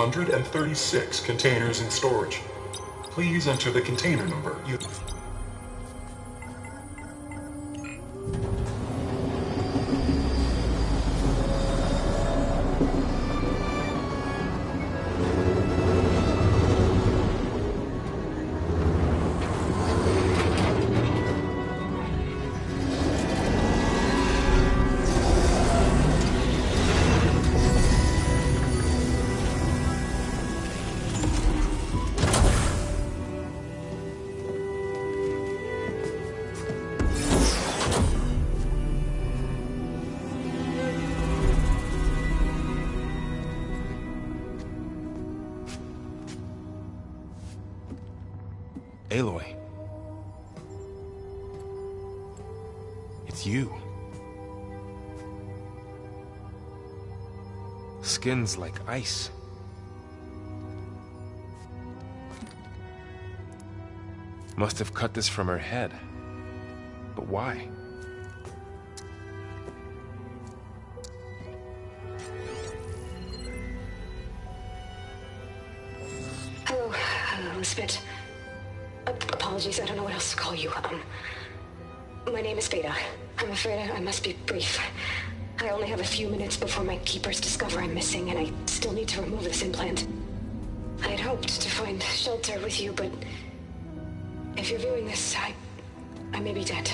236 containers in storage. Please enter the container number you... Aloy. It's you. Skin's like ice. Must have cut this from her head. But why? Hello, Elizabeth. Apologies, I don't know what else to call you. My name is Beta. I'm afraid I must be brief. I only have a few minutes before my keepers discover I'm missing, and I still need to remove this implant. I had hoped to find shelter with you, but if you're viewing this, I may be dead.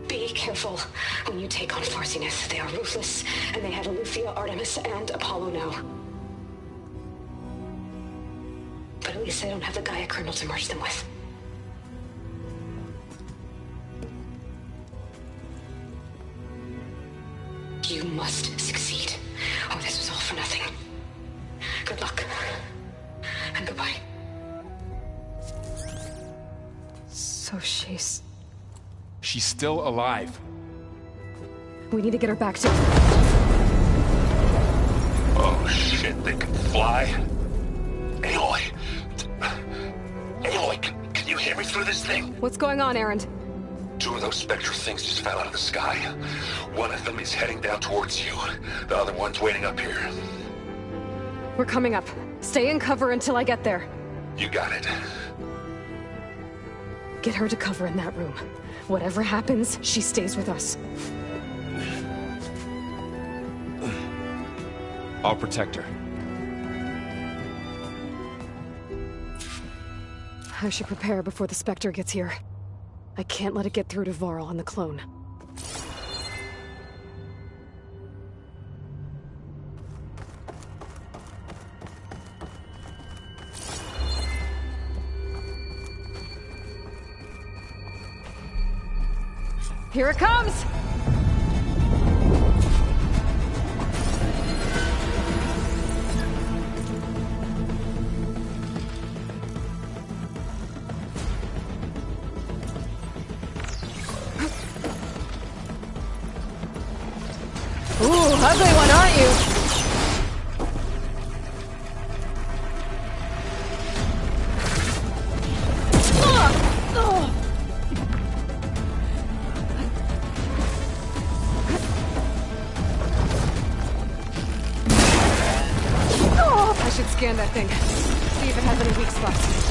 Be careful when you take on Farsiness. They are ruthless, and they have Aletheia, Artemis, and Apollo now. But at least I don't have the Gaia kernel to merge them with. You must succeed, or this was all for nothing. Good luck, and goodbye. So she's still alive. We need to get her back to... Oh shit, they can fly? Aloy! Aloy, can you hear me through this thing? What's going on, Erend? Two of those spectral things just fell out of the sky. One of them is heading down towards you. The other one's waiting up here. We're coming up. Stay in cover until I get there. You got it. Get her to cover in that room. Whatever happens, she stays with us. I'll protect her. I should prepare before the Spectre gets here. I can't let it get through to Varl and the clone. Here it comes! Ooh, ugly one, aren't you? I should scan that thing. See if it has any weak spots.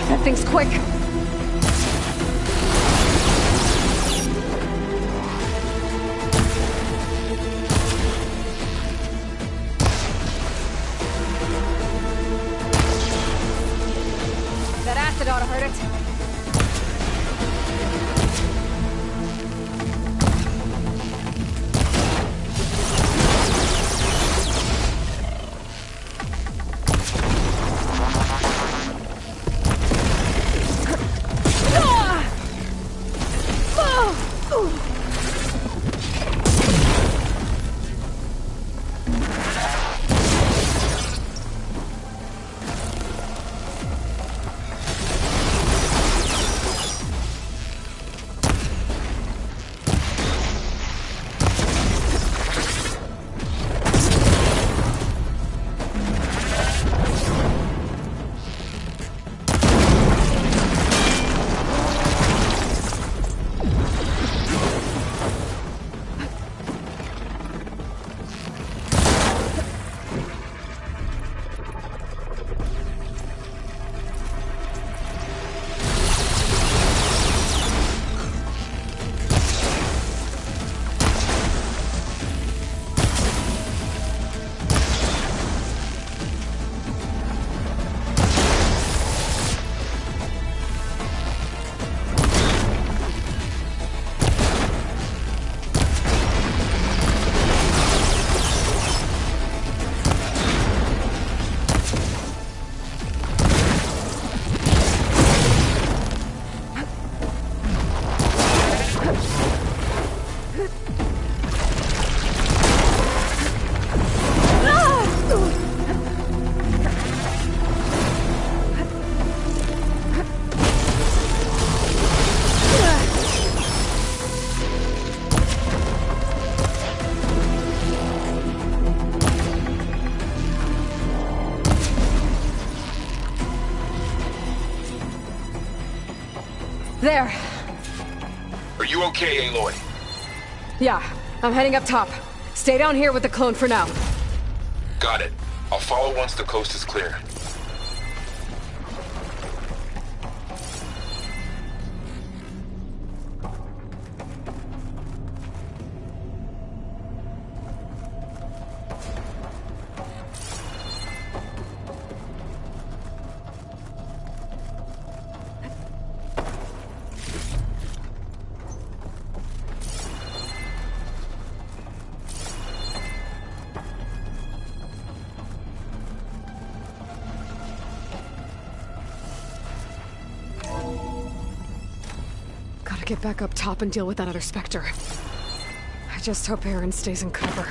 That thing's quick. That acid ought to hurt it. There. Are you okay, Aloy? Yeah, I'm heading up top. Stay down here with the clone for now. Got it. I'll follow once the coast is clear. Gotta get back up top and deal with that other Spectre. I just hope Aaron stays in cover.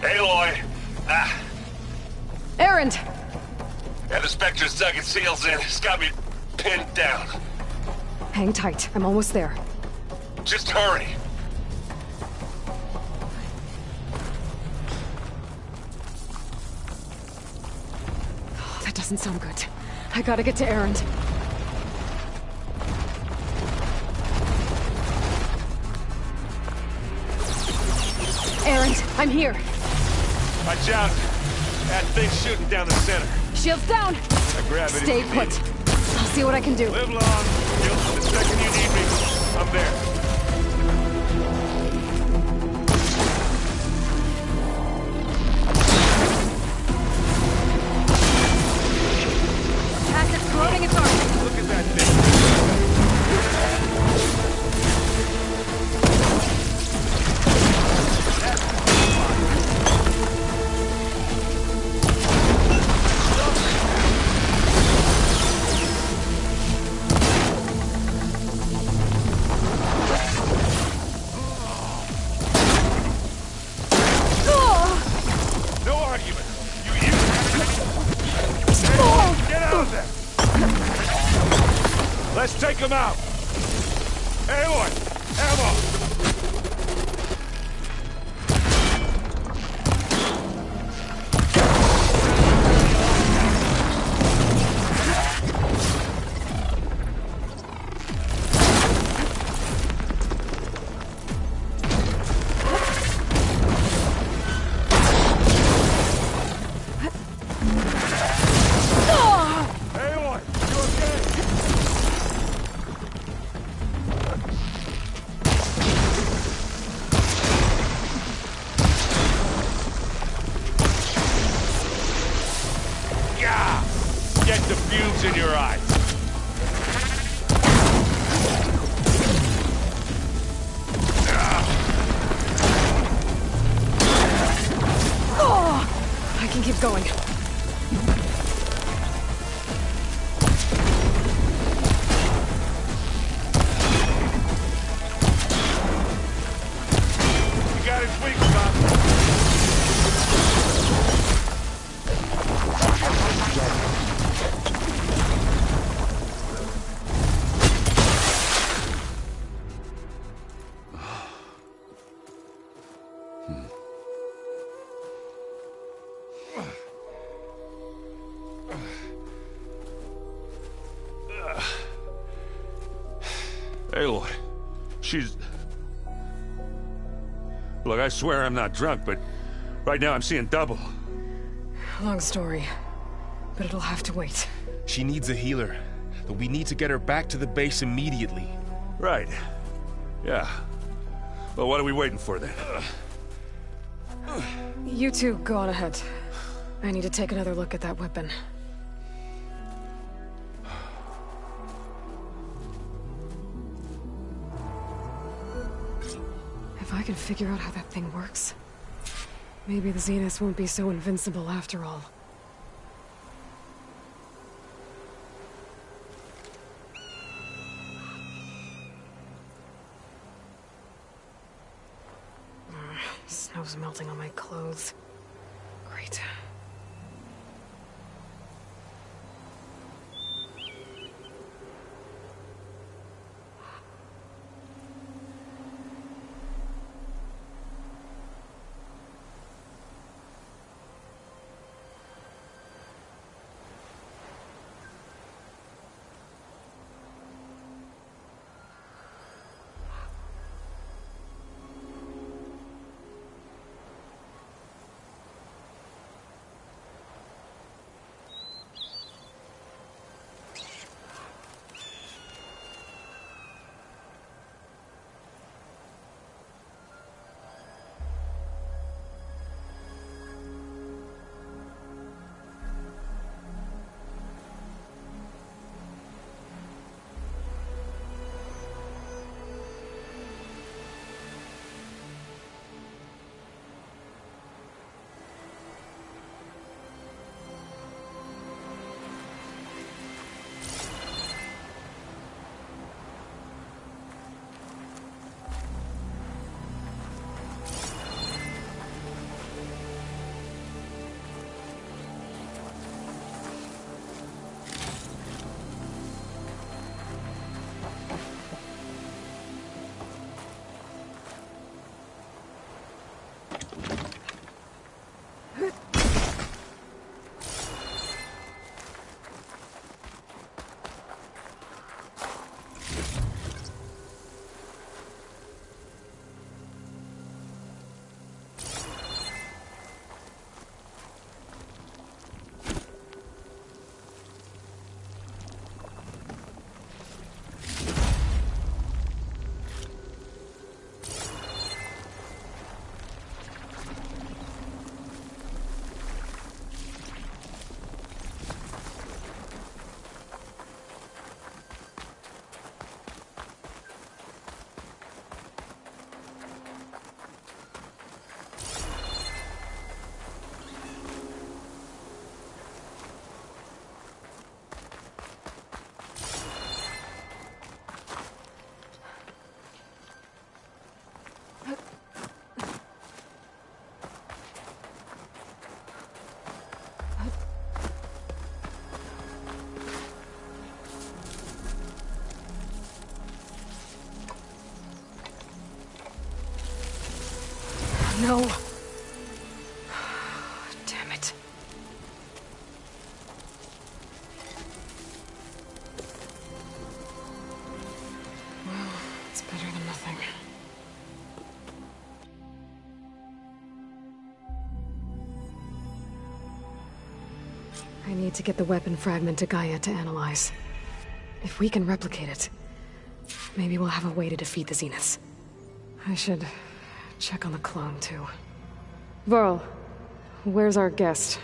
Aloy! Aaron! Yeah, the Spectre's dug its heels in. It's got me pinned down. Hang tight. I'm almost there. Just hurry. Oh, that doesn't sound good. I gotta get to Aaron. Aaron, I'm here. Watch out. That thing's shooting down the center. Shields down. I grab it. Stay put. I'll see what I can do. Live long. The second you need me, I'm there. Asset's corroding its arm. Look at that thing. Let's take him out! Aloy! Ammo! Get the fumes in your eyes. I can keep going. You got his weak spot. Aloy, she's... Look, I swear I'm not drunk, but right now I'm seeing double. Long story, but it'll have to wait. She needs a healer, but we need to get her back to the base immediately. Right. Yeah. Well, what are we waiting for then? You two go on ahead. I need to take another look at that weapon. If I can figure out how that thing works, maybe the Zeniths won't be so invincible after all. Lava's melting on my clothes. Great. No. Damn it. Well, it's better than nothing. I need to get the weapon fragment to Gaia to analyze. If we can replicate it, maybe we'll have a way to defeat the Zeniths. I should check on the clone, too. Varl, where's our guest?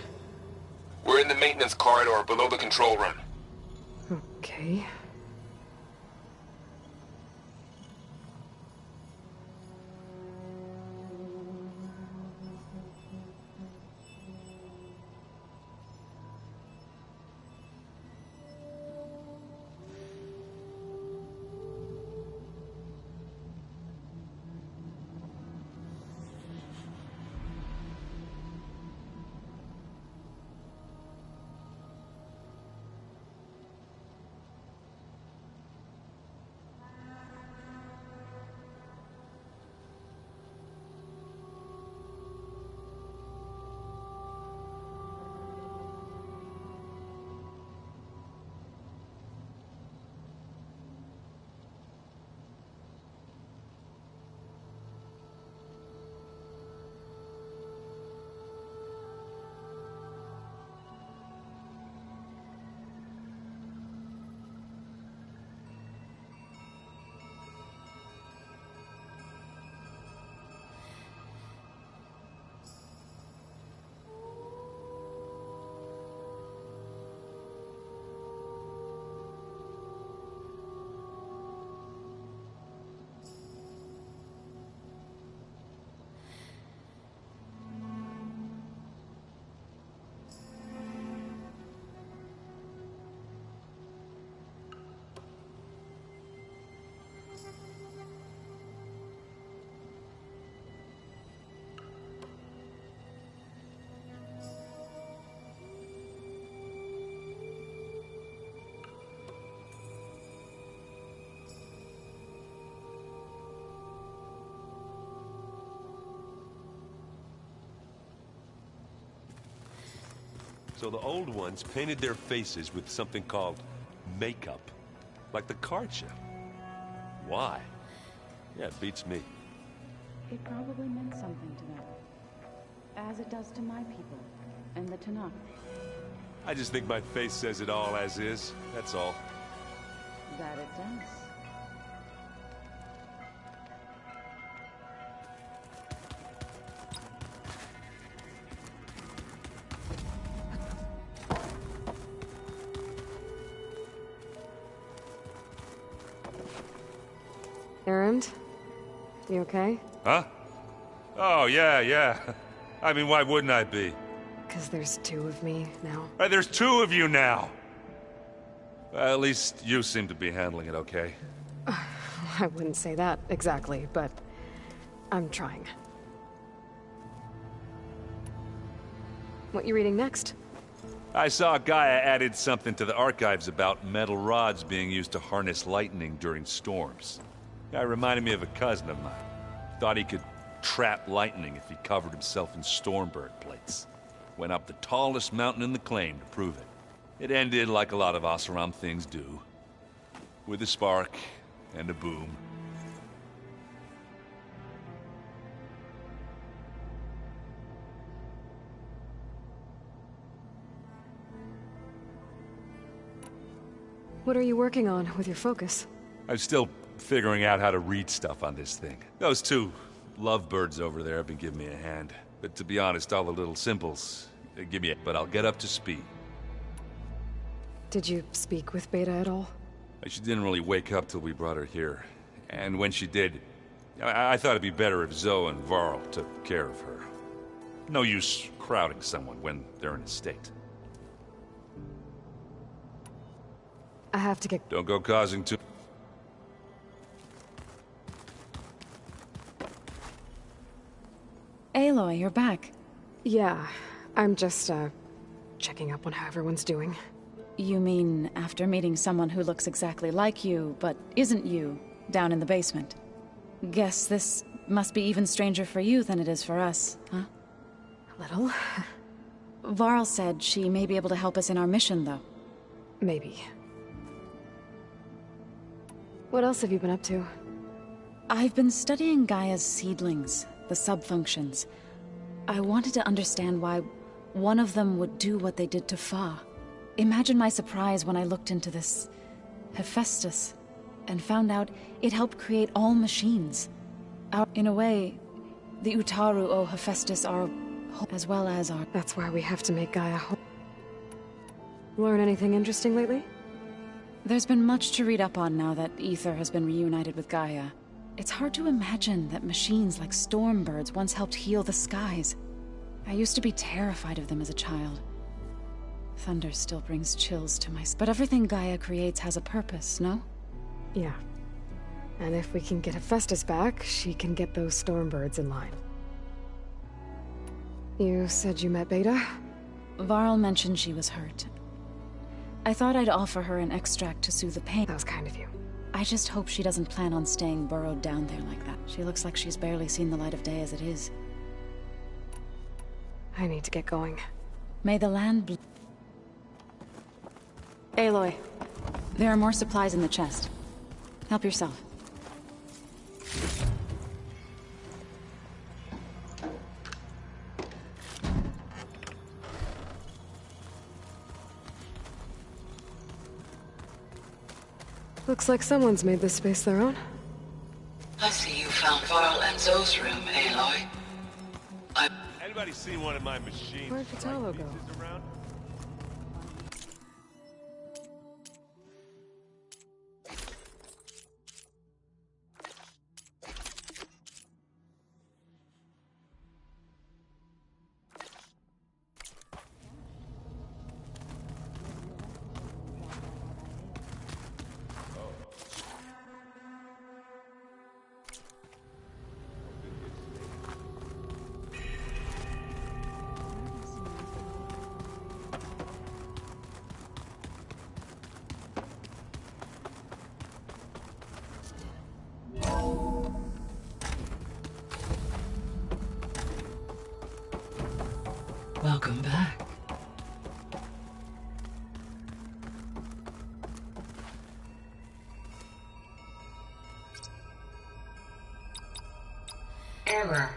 We're in the maintenance corridor below the control room. Okay. So the old ones painted their faces with something called makeup. Like the card show. Why? Yeah, it beats me. It probably meant something to them. As it does to my people, and the Tanakh. I just think my face says it all as is, that's all. That it does. Errand? You okay? Huh? Oh, yeah. I mean, why wouldn't I be? Because there's two of me now. There's two of you now! Well, at least you seem to be handling it okay. I wouldn't say that exactly, but I'm trying. What you reading next? I saw Gaia added something to the archives about metal rods being used to harness lightning during storms. Guy reminded me of a cousin of mine. Thought he could trap lightning if he covered himself in Stormbird plates. Went up the tallest mountain in the claim to prove it. It ended like a lot of Oseram things do. With a spark and a boom. What are you working on with your focus? I'm still figuring out how to read stuff on this thing. Those two lovebirds over there have been giving me a hand. But to be honest, all the little symbols, they give me a... But I'll get up to speed. Did you speak with Beta at all? She didn't really wake up till we brought her here. And when she did, I thought it'd be better if Zoe and Varl took care of her. No use crowding someone when they're in a state. I have to get... Don't go causing too... Aloy, you're back. Yeah, I'm just, checking up on how everyone's doing. You mean after meeting someone who looks exactly like you, but isn't you, down in the basement? Guess this must be even stranger for you than it is for us, huh? A little. Varl said she may be able to help us in our mission, though. Maybe. What else have you been up to? I've been studying Gaia's seedlings, the subfunctions. I wanted to understand why one of them would do what they did to Fa. Imagine my surprise when I looked into this Hephaestus and found out it helped create all machines. In a way, the Utaru owe Hephaestus our hope as well as our... That's why we have to make Gaia whole. Learn anything interesting lately? There's been much to read up on now that Ether has been reunited with Gaia. It's hard to imagine that machines like Stormbirds once helped heal the skies. I used to be terrified of them as a child. Thunder still brings chills to my... But everything Gaia creates has a purpose, no? Yeah. And if we can get Hephaestus back, she can get those Stormbirds in line. You said you met Beta? Varl mentioned she was hurt. I thought I'd offer her an extract to soothe the pain. That was kind of you. I just hope she doesn't plan on staying burrowed down there like that. She looks like she's barely seen the light of day as it is. I need to get going. May the land Aloy, there are more supplies in the chest. Help yourself. Looks like someone's made this space their own. I see you found Varl and Zoe's room, Aloy. Anybody seen one of my machines? Where'd Vitalo go? Pieces around? Welcome back. Error.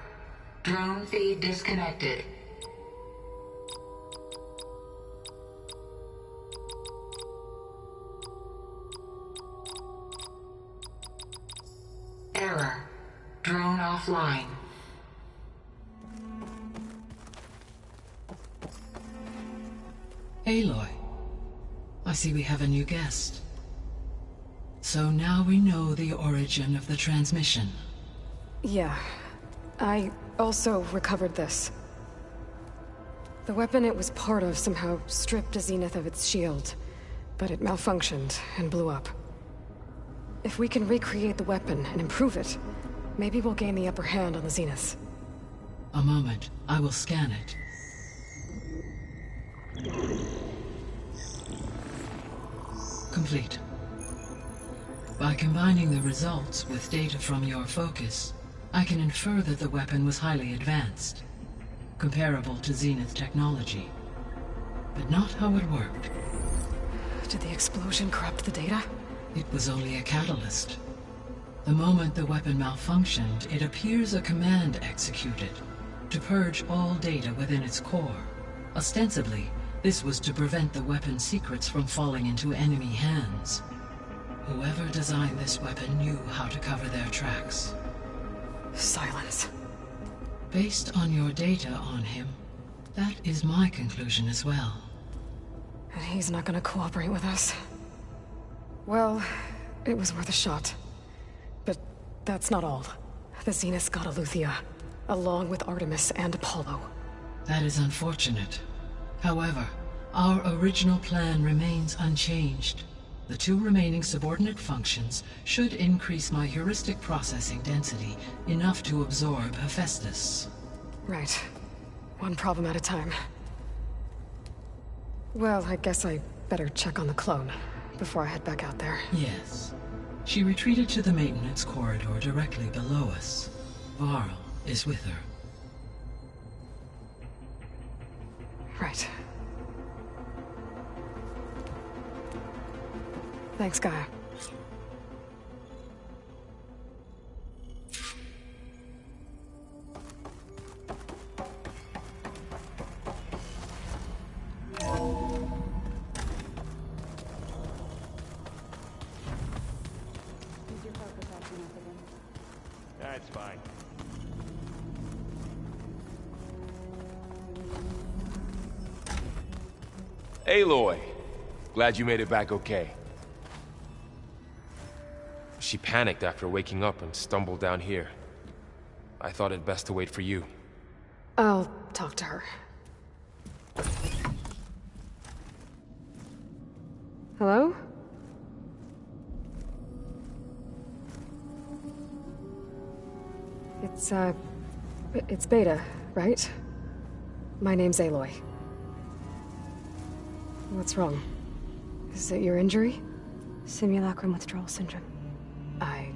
Drone feed disconnected. Error. Drone offline. Aloy, I see we have a new guest. So now we know the origin of the transmission. Yeah. I also recovered this. The weapon it was part of somehow stripped Zenith of its shield, but it malfunctioned and blew up. If we can recreate the weapon and improve it, maybe we'll gain the upper hand on the Zeniths. A moment, I will scan it. Complete. By combining the results with data from your focus, I can infer that the weapon was highly advanced, comparable to Zenith technology, but not how it worked. Did the explosion corrupt the data? It was only a catalyst. The moment the weapon malfunctioned, it appears a command executed to purge all data within its core. Ostensibly, this was to prevent the weapon's secrets from falling into enemy hands. Whoever designed this weapon knew how to cover their tracks. Silence. Based on your data on him, that is my conclusion as well. And he's not gonna cooperate with us. Well, it was worth a shot. But that's not all. The Zeniths got Aletheia, along with Artemis and Apollo. That is unfortunate. However, our original plan remains unchanged. The two remaining subordinate functions should increase my heuristic processing density enough to absorb Hephaestus. Right. One problem at a time. Well, I guess I better check on the clone before I head back out there. Yes. She retreated to the maintenance corridor directly below us. Varl is with her. Right. Thanks, Gaia. That's fine. Aloy! Glad you made it back okay. She panicked after waking up and stumbled down here. I thought it best to wait for you. I'll talk to her. Hello? It's Beta, right? My name's Aloy. What's wrong? Is it your injury? Simulacrum withdrawal syndrome. I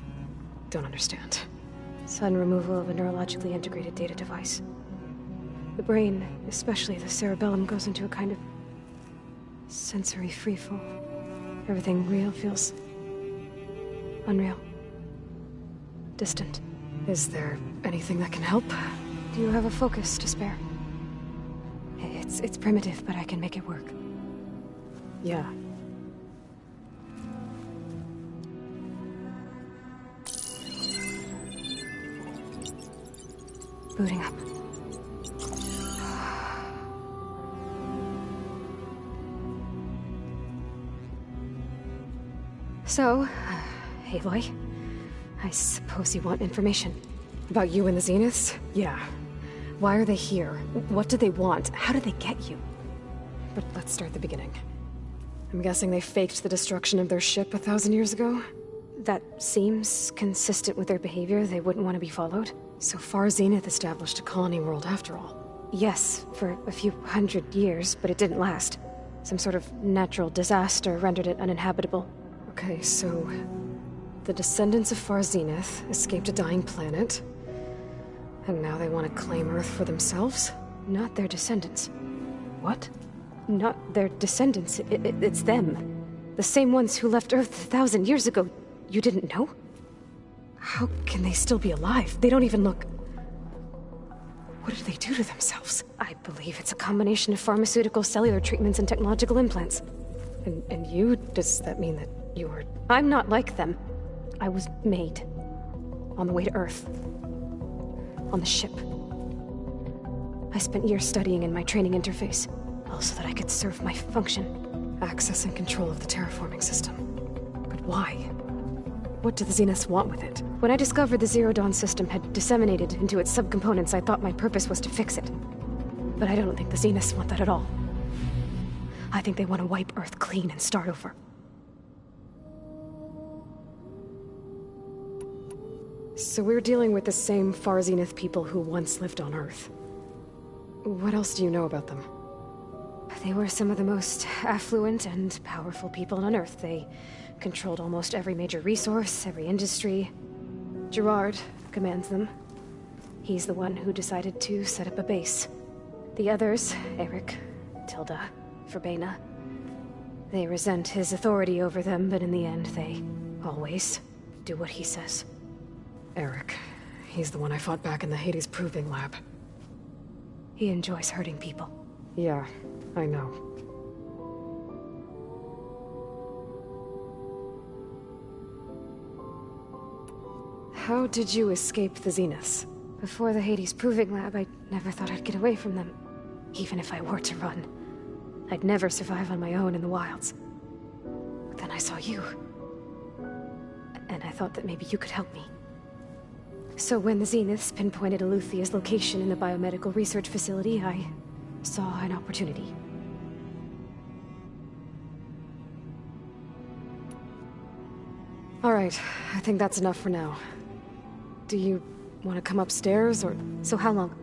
don't understand. Sudden removal of a neurologically integrated data device. The brain, especially the cerebellum, goes into a kind of sensory freefall. Everything real feels unreal. Distant. Is there anything that can help? Do you have a focus to spare? It's primitive, but I can make it work. Yeah. Booting up. So, Aloy, I suppose you want information. About you and the Zeniths? Yeah. Why are they here? What do they want? How did they get you? But let's start at the beginning. I'm guessing they faked the destruction of their ship 1,000 years ago? That seems consistent with their behavior. They wouldn't want to be followed. So far, Zenith established a colony world after all. Yes, for a few hundred years, but it didn't last. Some sort of natural disaster rendered it uninhabitable. Okay, so the descendants of Far Zenith escaped a dying planet, and now they want to claim Earth for themselves? Not their descendants. What? Not their descendants. It's them. The same ones who left Earth 1,000 years ago. You didn't know? How can they still be alive? They don't even look... What did they do to themselves? I believe it's a combination of pharmaceutical, cellular treatments, and technological implants. And you? Does that mean that you were... I'm not like them. I was made. On the way to Earth. On the ship. I spent years studying in my training interface, all so that I could serve my function. Access and control of the terraforming system. But why? What do the Zeniths want with it? When I discovered the Zero Dawn system had disseminated into its subcomponents, I thought my purpose was to fix it. But I don't think the Zeniths want that at all. I think they want to wipe Earth clean and start over. So we're dealing with the same Far Zenith people who once lived on Earth. What else do you know about them? They were some of the most affluent and powerful people on Earth. They controlled almost every major resource, every industry. Gerard commands them. He's the one who decided to set up a base. The others, Eric, Tilda, Verbena, they resent his authority over them, but in the end, they always do what he says. Eric. He's the one I fought back in the Hades Proving Lab. He enjoys hurting people. Yeah, I know. How did you escape the Zeniths? Before the Hades Proving Lab, I never thought I'd get away from them. Even if I were to run. I'd never survive on my own in the wilds. But then I saw you. And I thought that maybe you could help me. So when the Zeniths pinpointed Aluthia's location in the biomedical research facility, I saw an opportunity. All right, I think that's enough for now. Do you want to come upstairs, or... So how long?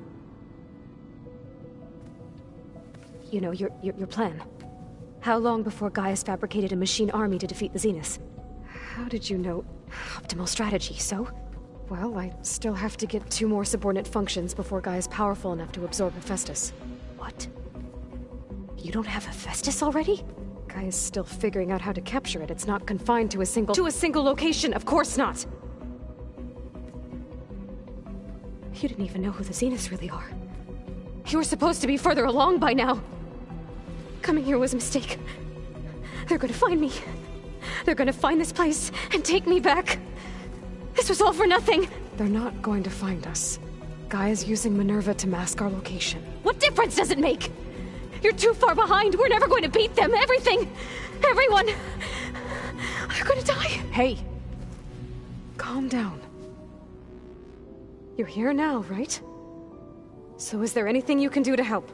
You know, your plan. How long before Gaius fabricated a machine army to defeat the Zeniths? How did you know? Optimal strategy, so? Well, I still have to get 2 more subordinate functions before Gaia's powerful enough to absorb Hephaestus. What? You don't have Hephaestus already? Gaia's still figuring out how to capture it. It's not confined to a single... To a single location! Of course not! You didn't even know who the Zeniths really are. You were supposed to be further along by now. Coming here was a mistake. They're gonna find me. They're gonna find this place and take me back. This was all for nothing! They're not going to find us. Gaia's using Minerva to mask our location. What difference does it make? You're too far behind. We're never going to beat them. Everything. Everyone. They're gonna die. Hey. Calm down. You're here now, right? So is there anything you can do to help?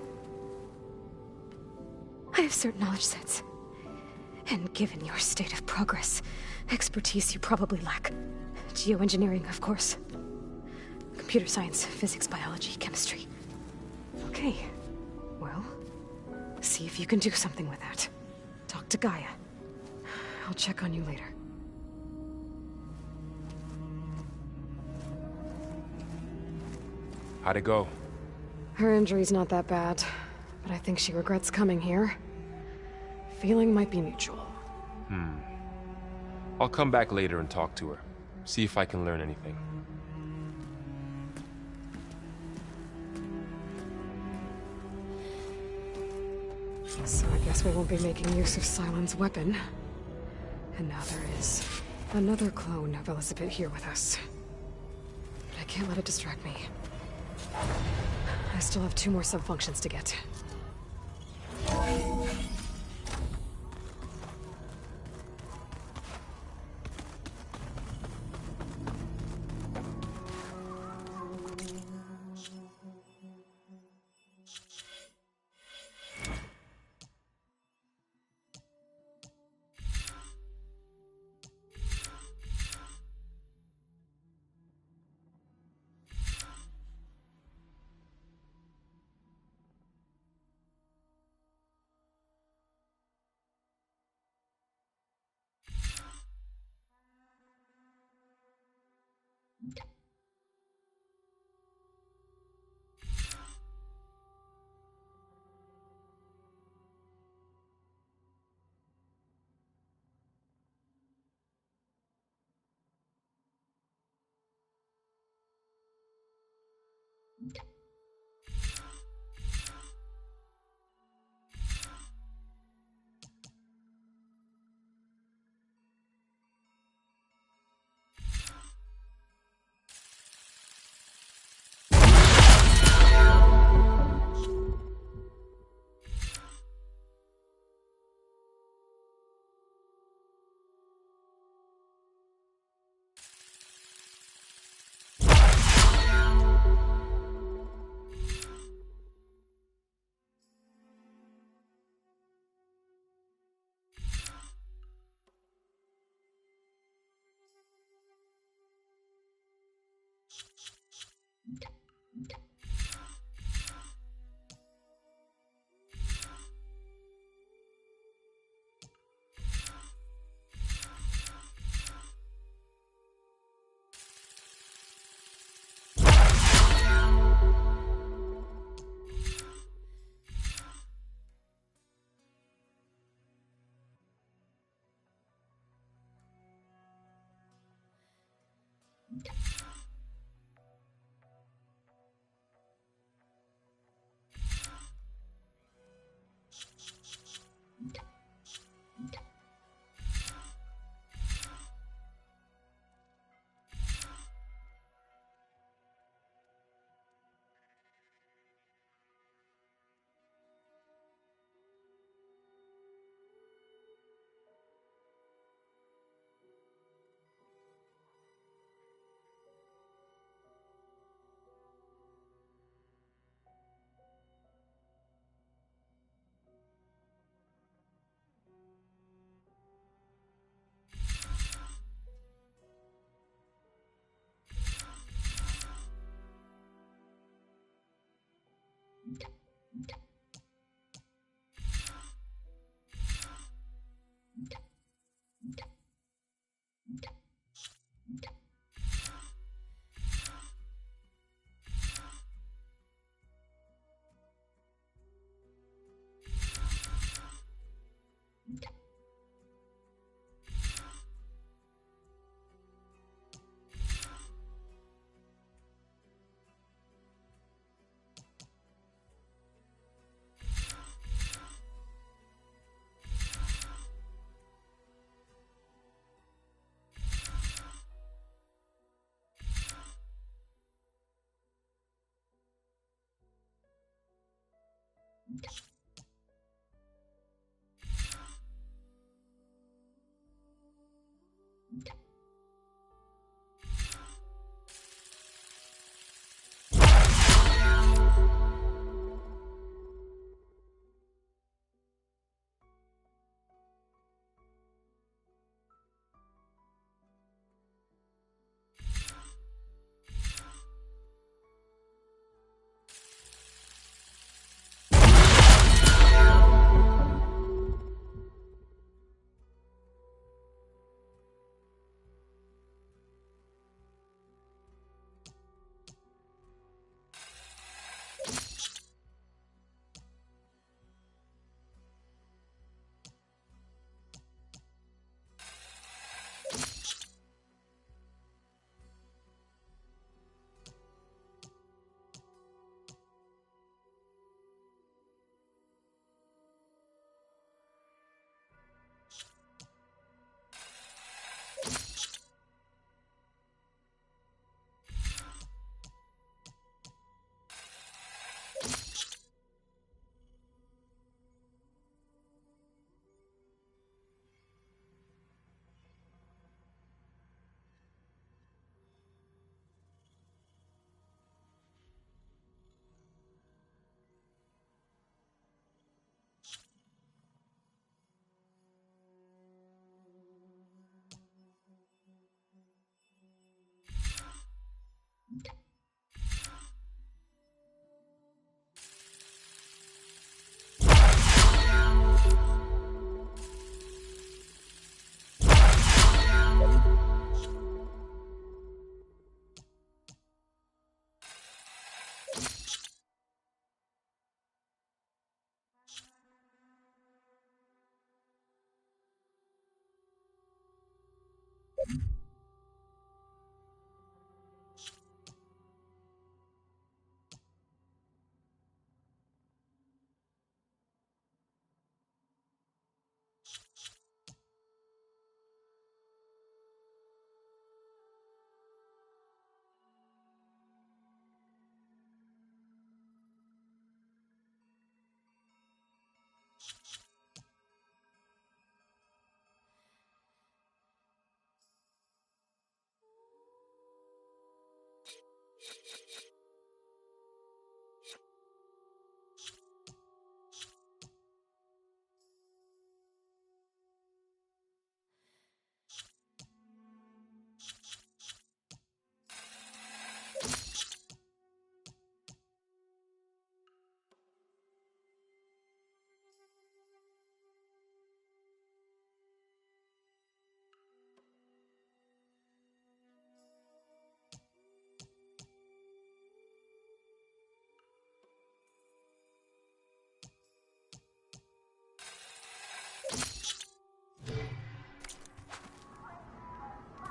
I have certain knowledge sets. And given your state of progress, expertise you probably lack. Geoengineering, of course. Computer science, physics, biology, chemistry. Okay. Well, see if you can do something with that. Talk to Gaia. I'll check on you later. How'd it go? Her injury's not that bad, but I think she regrets coming here. Feeling might be mutual. I'll come back later and talk to her. See if I can learn anything. So I guess we won't be making use of Sylens' weapon. And now there is another clone of Elizabeth here with us. But I can't let it distract me. I still have 2 more subfunctions to get.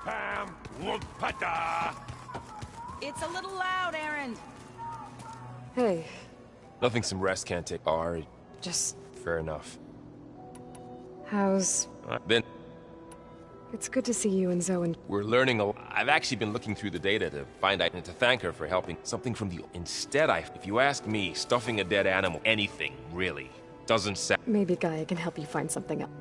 Pam Wupata. It's a little loud, Aaron. Hey. Nothing some rest can't take. Alright. Just... Fair enough. How's... Been... It's good to see you and Zoe and... We're learning a lot. I've actually been looking through the data to find out and to thank her for helping something from the... Instead, if you ask me, stuffing a dead animal, anything, really, doesn't sound... Maybe Gaia can help you find something else.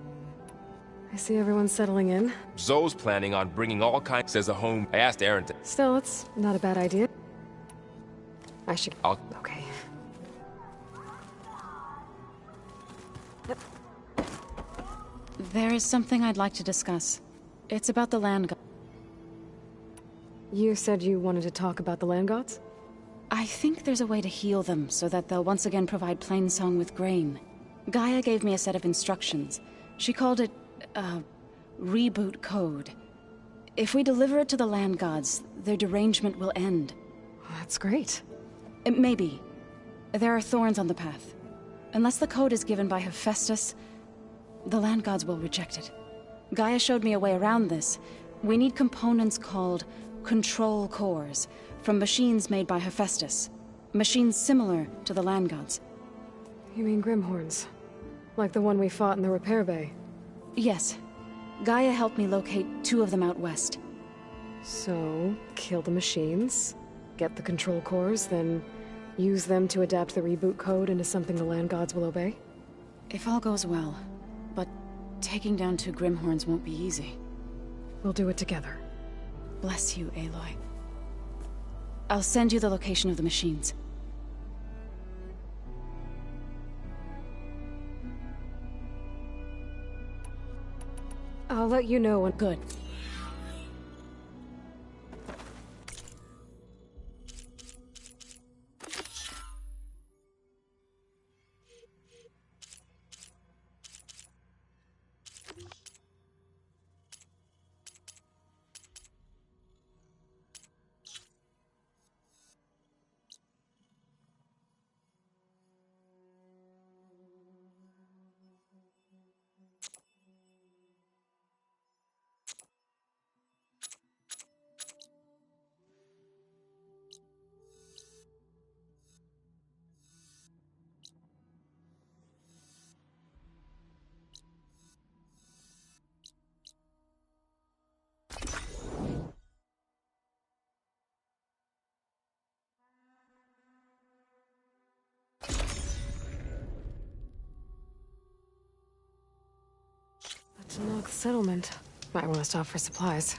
I see everyone's settling in. Zoe's planning on bringing all kinds as a home. I asked Aaron to... Still, it's not a bad idea. I should... Okay. There is something I'd like to discuss. It's about the land god. You said you wanted to talk about the land gods? I think there's a way to heal them so that they'll once again provide Plainsong with grain. Gaia gave me a set of instructions. She called it, reboot code. If we deliver it to the land gods, their derangement will end. That's great. Maybe. There are thorns on the path. Unless the code is given by Hephaestus, the land gods will reject it. Gaia showed me a way around this. We need components called control cores from machines made by Hephaestus. Machines similar to the land gods. You mean Grimhorns? Like the one we fought in the repair bay? Yes. Gaia helped me locate 2 of them out west. So, kill the machines, get the control cores, then use them to adapt the reboot code into something the land gods will obey? If all goes well. But taking down 2 Grimhorns won't be easy. We'll do it together. Bless you, Aloy. I'll send you the location of the machines. I'll let you know when... Good. That's a Nog settlement. Might want to stop for supplies.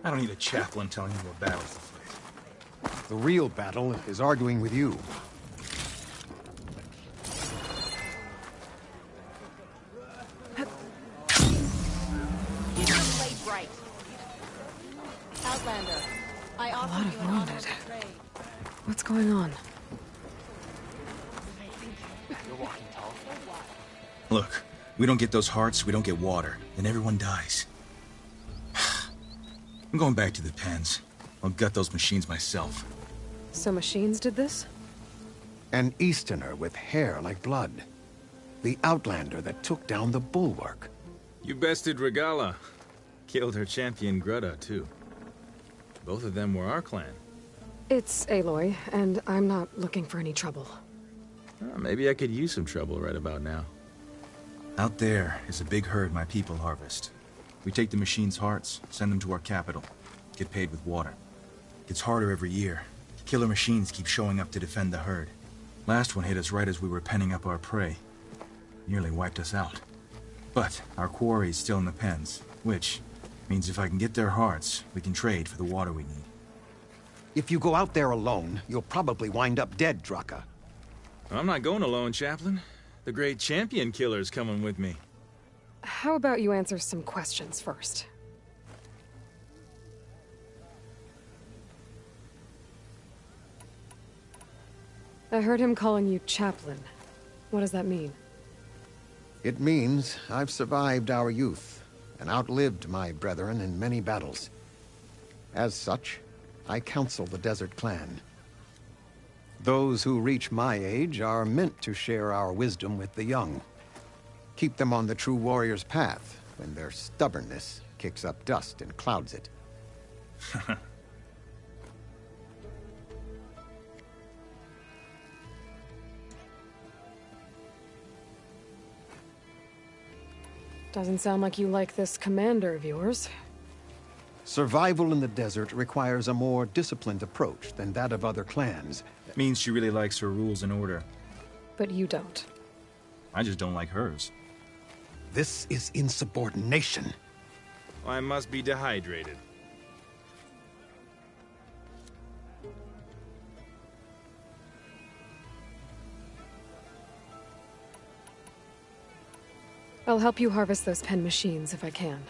I don't need a chaplain telling me what battles to fight. The real battle is arguing with you. Outlander, I A offer lot you of an wounded. honorable trade. What's going on? Look, we don't get those hearts, we don't get water, then everyone dies. I'm going back to the pens. I'll gut those machines myself. So machines did this? An Easterner with hair like blood. The Outlander that took down the bulwark. You bested Regala. Killed her champion Greta, too. Both of them were our clan. It's Aloy, and I'm not looking for any trouble. Maybe I could use some trouble right about now. Out there is a big herd my people harvest. We take the machines' hearts, send them to our capital, get paid with water. Gets harder every year. Killer machines keep showing up to defend the herd. Last one hit us right as we were penning up our prey. Nearly wiped us out. But our quarry is still in the pens, which means if I can get their hearts, we can trade for the water we need. If you go out there alone, you'll probably wind up dead, Draka. I'm not going alone, Chaplain. The great champion killer's coming with me. How about you answer some questions first? I heard him calling you Chaplain. What does that mean? It means I've survived our youth and outlived my brethren in many battles. As such, I counsel the Desert Clan. Those who reach my age are meant to share our wisdom with the young. Keep them on the true warrior's path when their stubbornness kicks up dust and clouds it. Doesn't sound like you like this commander of yours. Survival in the desert requires a more disciplined approach than that of other clans. That means she really likes her rules and order. But you don't. I just don't like hers. This is insubordination. I must be dehydrated. I'll help you harvest those pen machines if I can.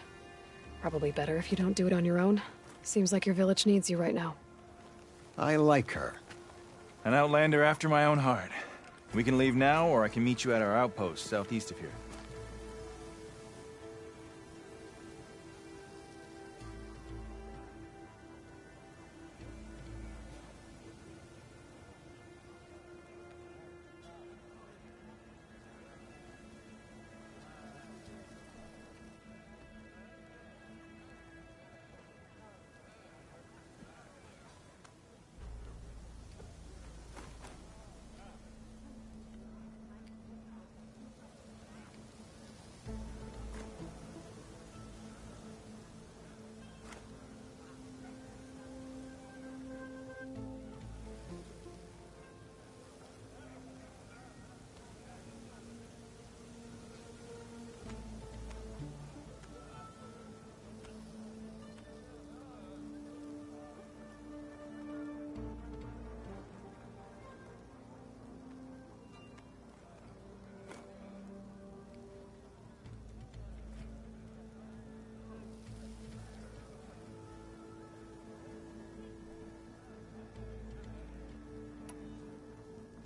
Probably better if you don't do it on your own. Seems like your village needs you right now. I like her. An outlander after my own heart. We can leave now, or I can meet you at our outpost southeast of here.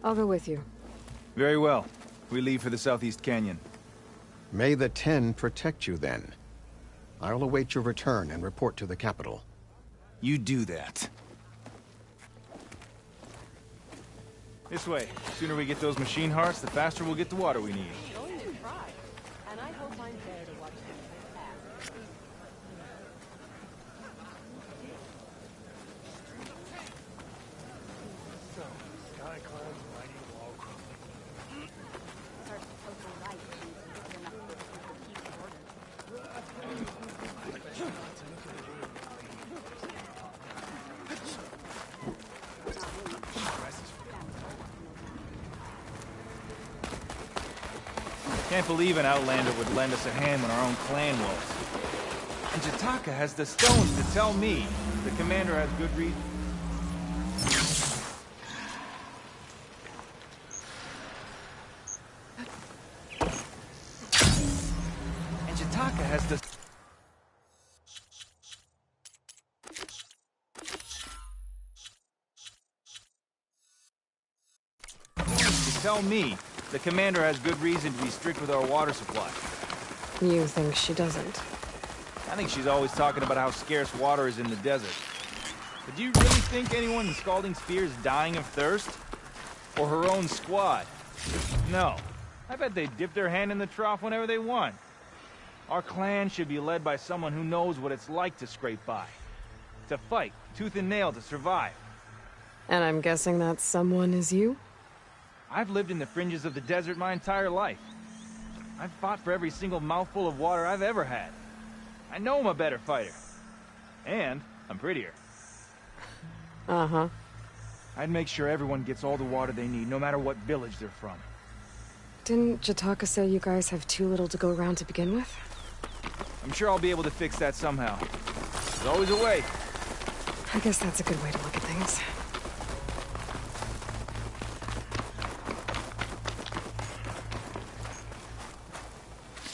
I'll go with you. Very well. We leave for the Southeast Canyon. May the Ten protect you then. I'll await your return and report to the capital. You do that. This way. The sooner we get those machine hearts, the faster we'll get the water we need. And I hope I'm there to watch them. Can't believe an outlander would lend us a hand when our own clan was. And Jataka has the stones to tell me the commander has good reason. And Jataka has the... to tell me the commander has good reason to be strict with our water supply. You think she doesn't? I think she's always talking about how scarce water is in the desert. But do you really think anyone in Scalding Spear is dying of thirst? Or her own squad? No. I bet they dip their hand in the trough whenever they want. Our clan should be led by someone who knows what it's like to scrape by. To fight, tooth and nail to survive. And I'm guessing that someone is you? I've lived in the fringes of the desert my entire life. I've fought for every single mouthful of water I've ever had. I know I'm a better fighter. And I'm prettier. Uh-huh. I'd make sure everyone gets all the water they need, no matter what village they're from. Didn't Jataka say you guys have too little to go around to begin with? I'm sure I'll be able to fix that somehow. There's always a way. I guess that's a good way to look at things.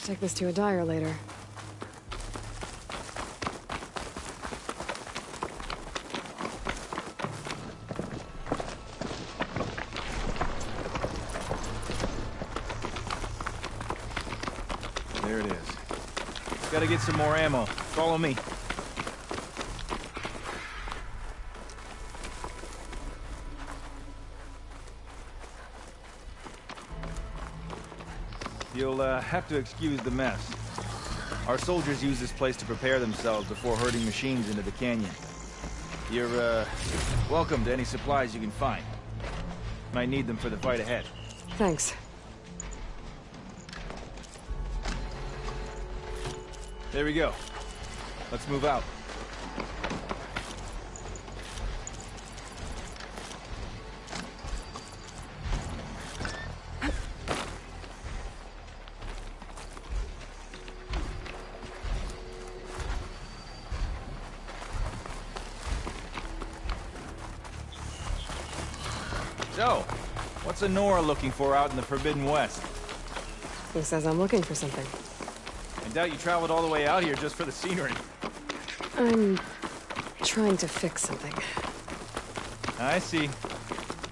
Take this to a dyer later. There it is. Gotta get some more ammo. Follow me. You'll have to excuse the mess. Our soldiers use this place to prepare themselves before herding machines into the canyon. You're, welcome to any supplies you can find. Might need them for the fight ahead. Thanks. There we go. Let's move out. So, what's Nora looking for out in the Forbidden West? Who says I'm looking for something? I doubt you traveled all the way out here just for the scenery. I'm trying to fix something. I see.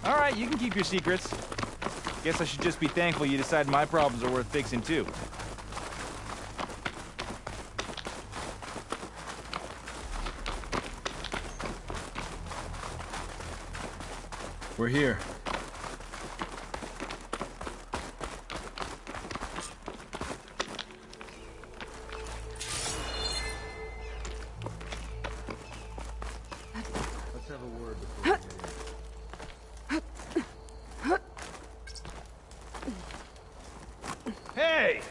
All right, you can keep your secrets. Guess I should just be thankful you decide my problems are worth fixing too. We're here. Let's have a word before Hey!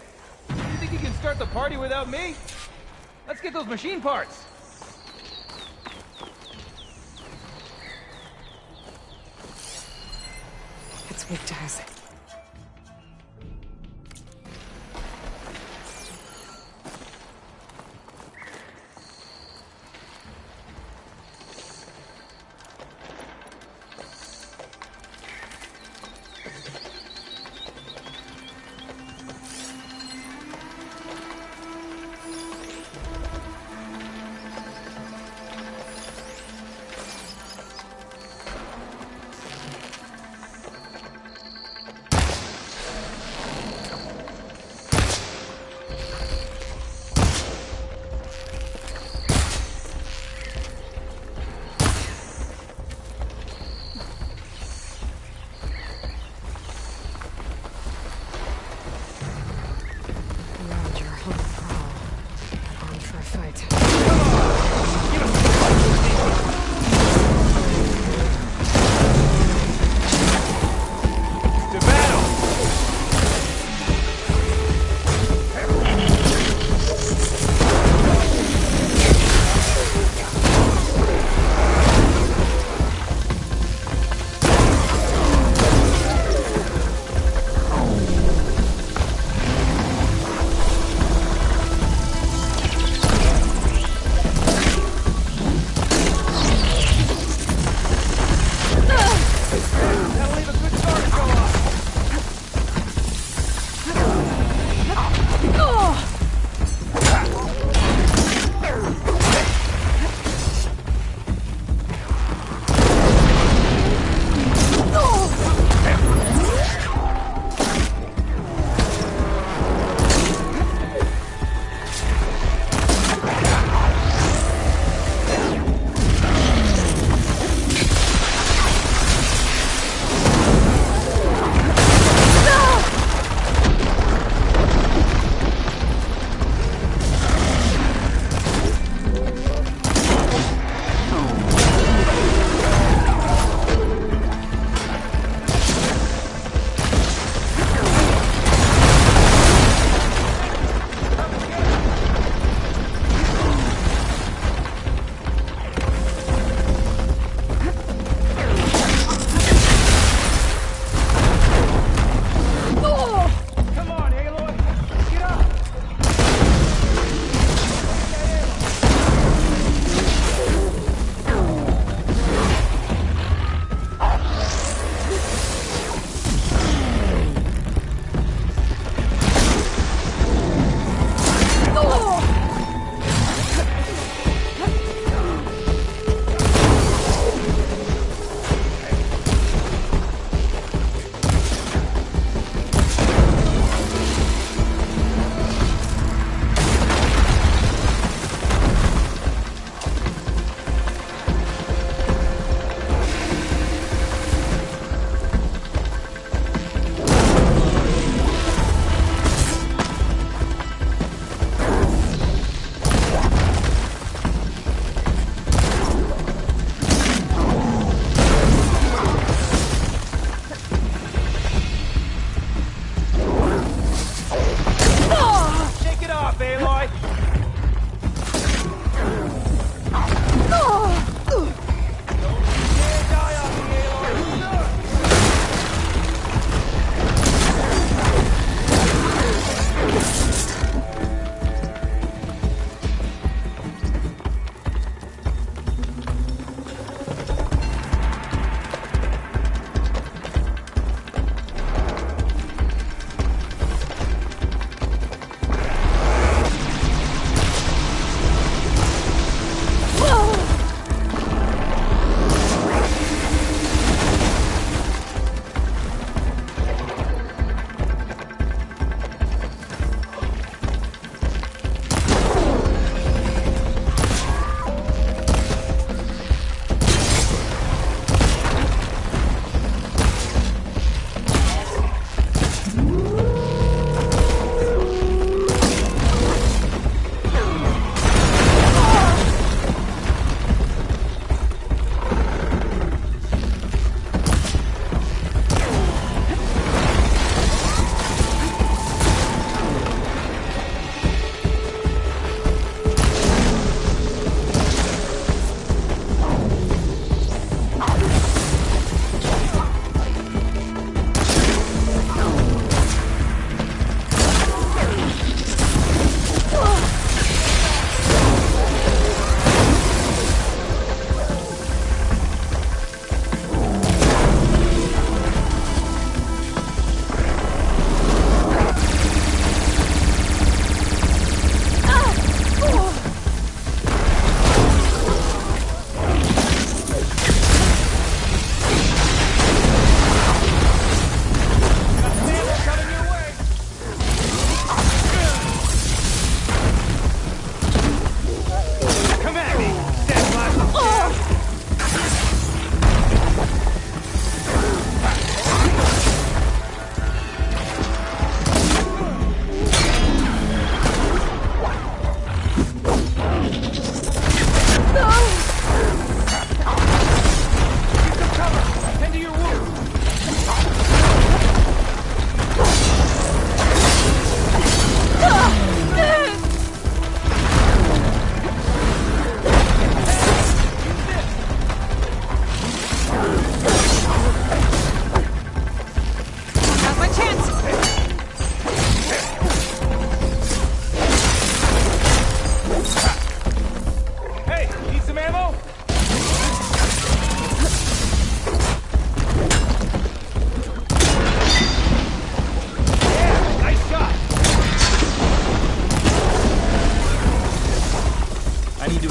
You think you can start the party without me? Let's get those machine parts! It's weak to us.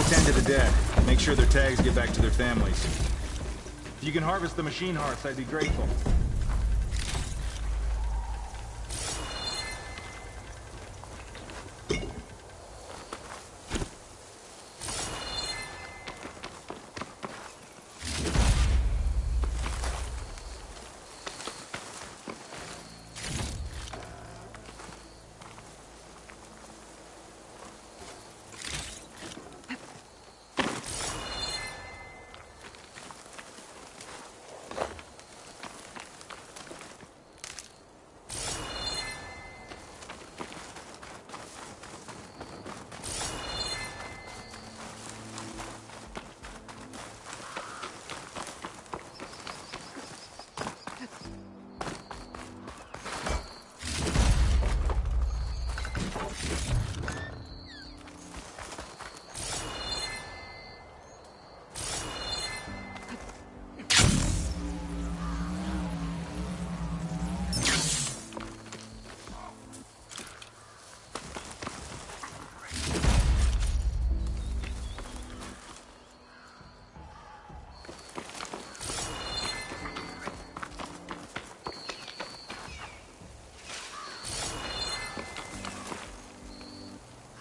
Tend to the dead. Make sure their tags get back to their families. If you can harvest the machine hearts, I'd be grateful.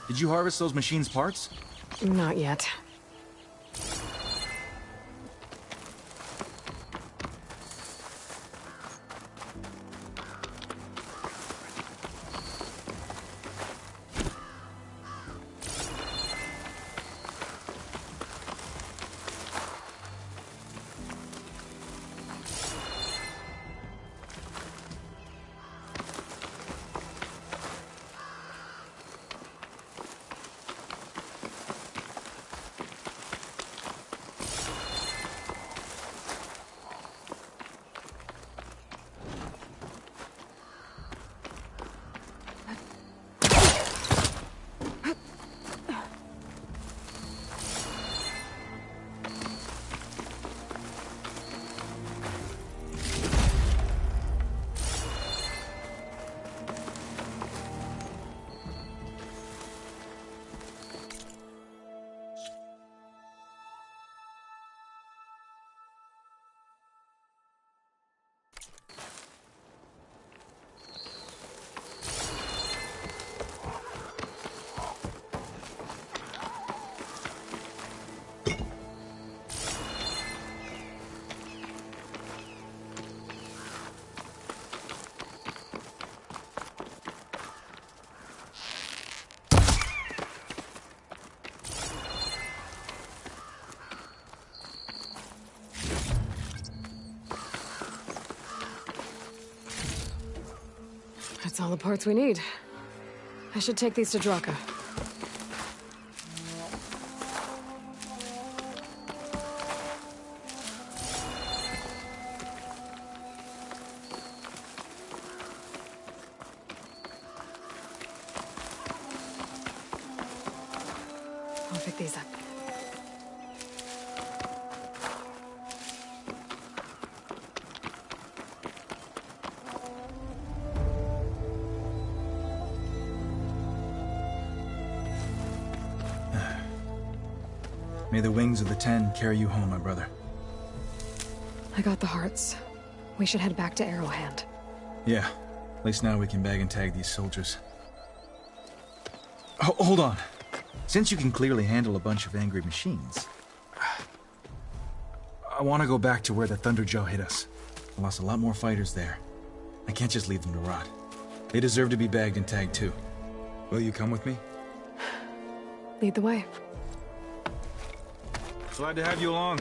Did you harvest those machines' parts? Not yet. That's all the parts we need. I should take these to Draka. I'll pick these up. May the wings of the Ten carry you home, my brother. I got the hearts. We should head back to Arrowhand. Yeah. At least now we can bag and tag these soldiers. Hold on. Since you can clearly handle a bunch of angry machines, I want to go back to where the Thunderjaw hit us. I lost a lot more fighters there. I can't just leave them to rot. They deserve to be bagged and tagged too. Will you come with me? Lead the way. Glad to have you along.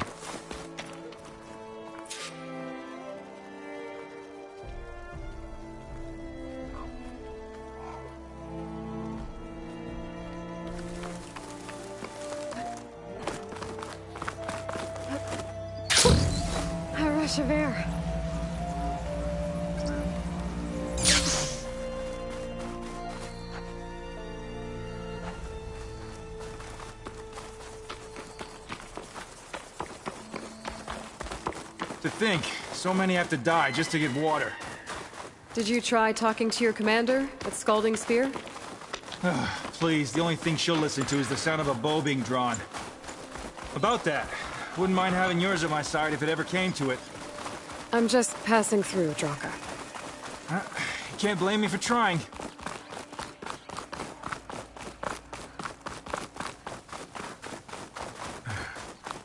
A rush of air. To think, so many have to die just to get water. Did you try talking to your commander at Scalding Spear? Please, the only thing she'll listen to is the sound of a bow being drawn. About that, wouldn't mind having yours at my side if it ever came to it. I'm just passing through, Draka. You can't blame me for trying.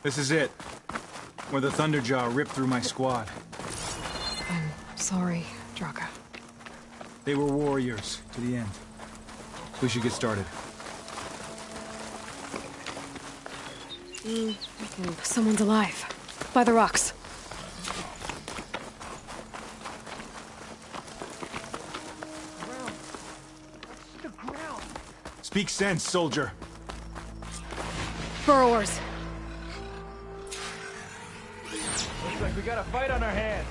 This is it. Where the Thunderjaw ripped through my squad. I'm sorry, Draka. They were warriors to the end. We should get started. Someone's alive. By the rocks. Speak sense, soldier. Burrowers. Looks like we got a fight on our hands.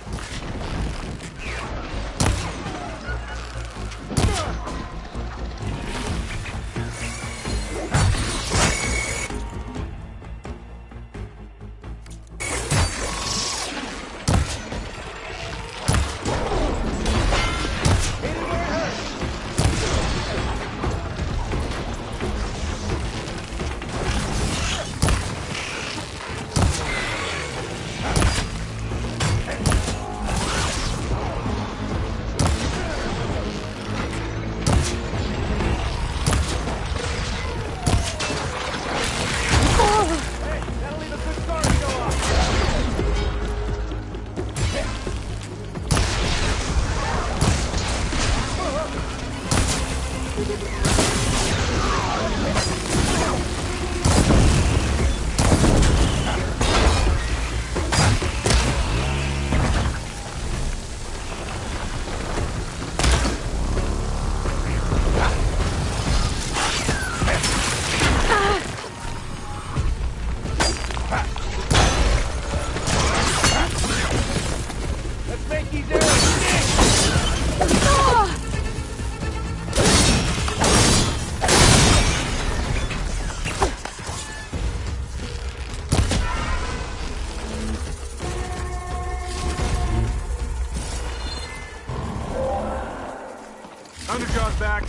Thunderjaw's back.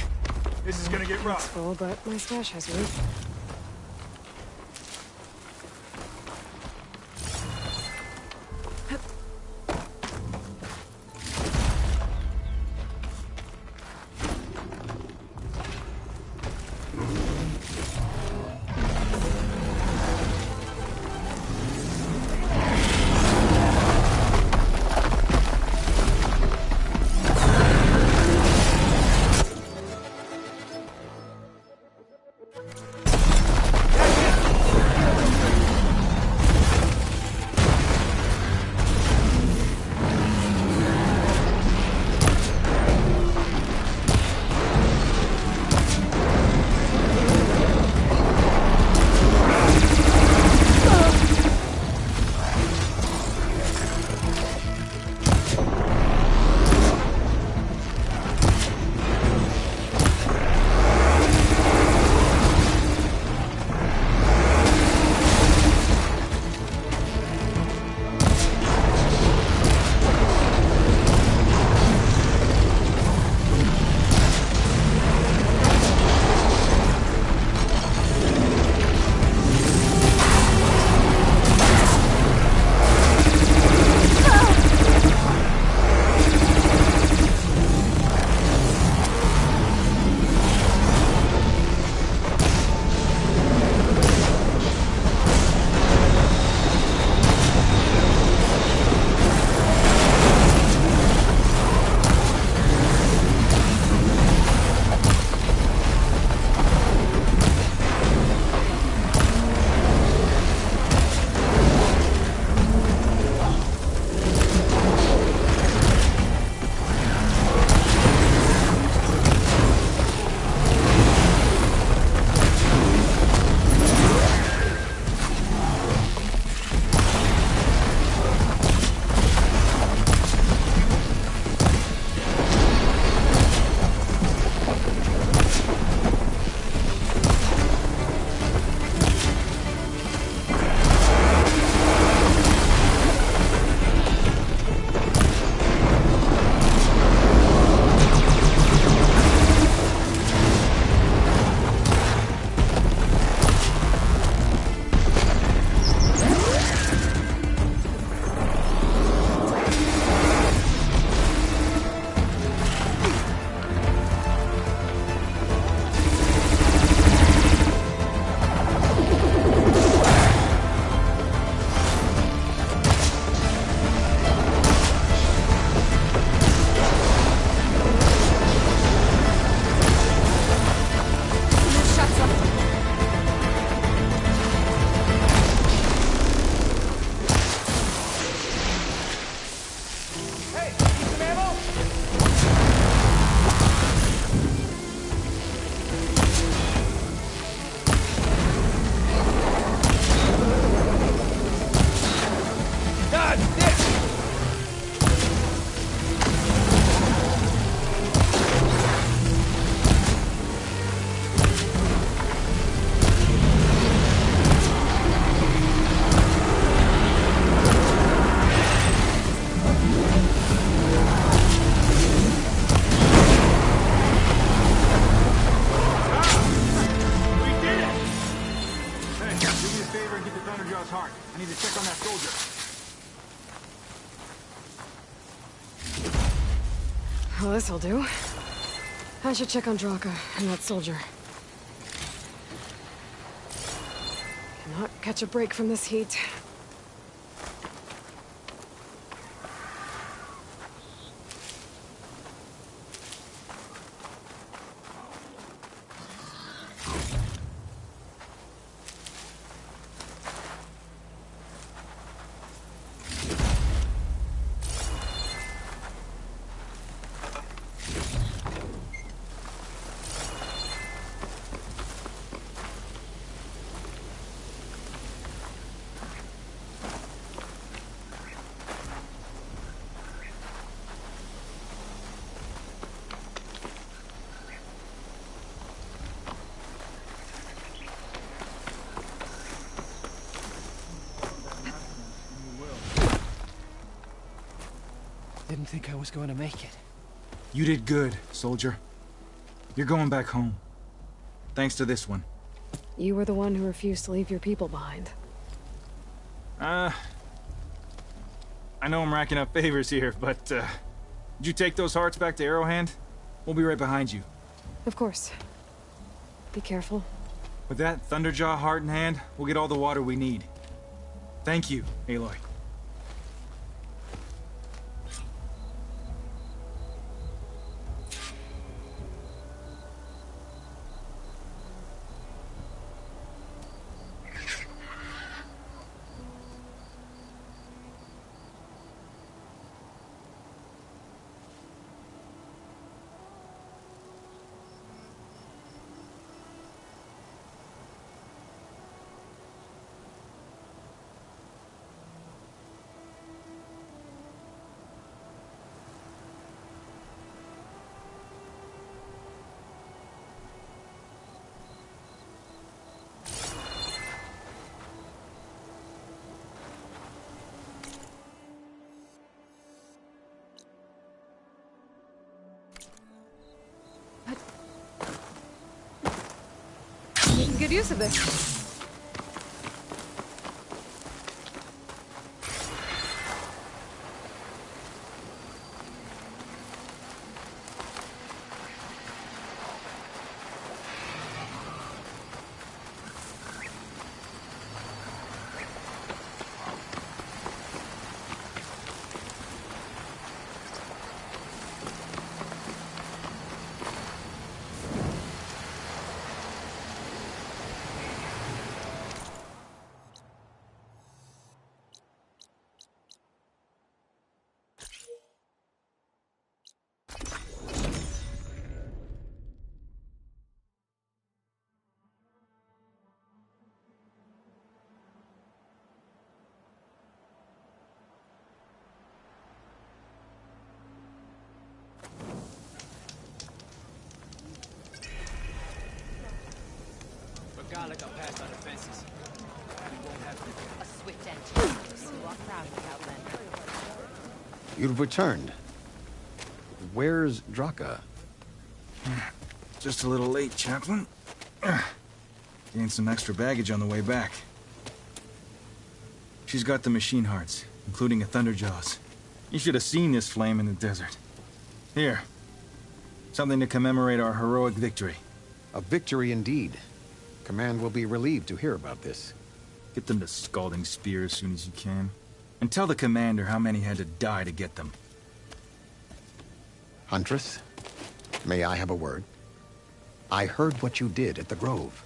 This is gonna get rough. It's full, but my stash has room. guard. I need to check on that soldier. Well, this'll do. I should check on Draka and that soldier. Cannot catch a break from this heat. Didn't think I was going to make it. You did good, soldier. You're going back home. Thanks to this one. You were the one who refused to leave your people behind. I know I'm racking up favors here, but, did you take those hearts back to Arrowhand? We'll be right behind you. Of course. Be careful. With that Thunderjaw heart in hand, we'll get all the water we need. Thank you, Aloy. Good use of this. Guerrilla got past our defenses. We won't have to. A swift end. You are proud of the Outlander. You've returned. Where's Draka? Just a little late, Chaplain. Gained some extra baggage on the way back. She's got the machine hearts, including a Thunderjaws. You should have seen this flame in the desert. Here. Something to commemorate our heroic victory. A victory indeed. Command will be relieved to hear about this. Get them to Scalding Spear as soon as you can. And tell the commander how many had to die to get them. Huntress, may I have a word? I heard what you did at the Grove.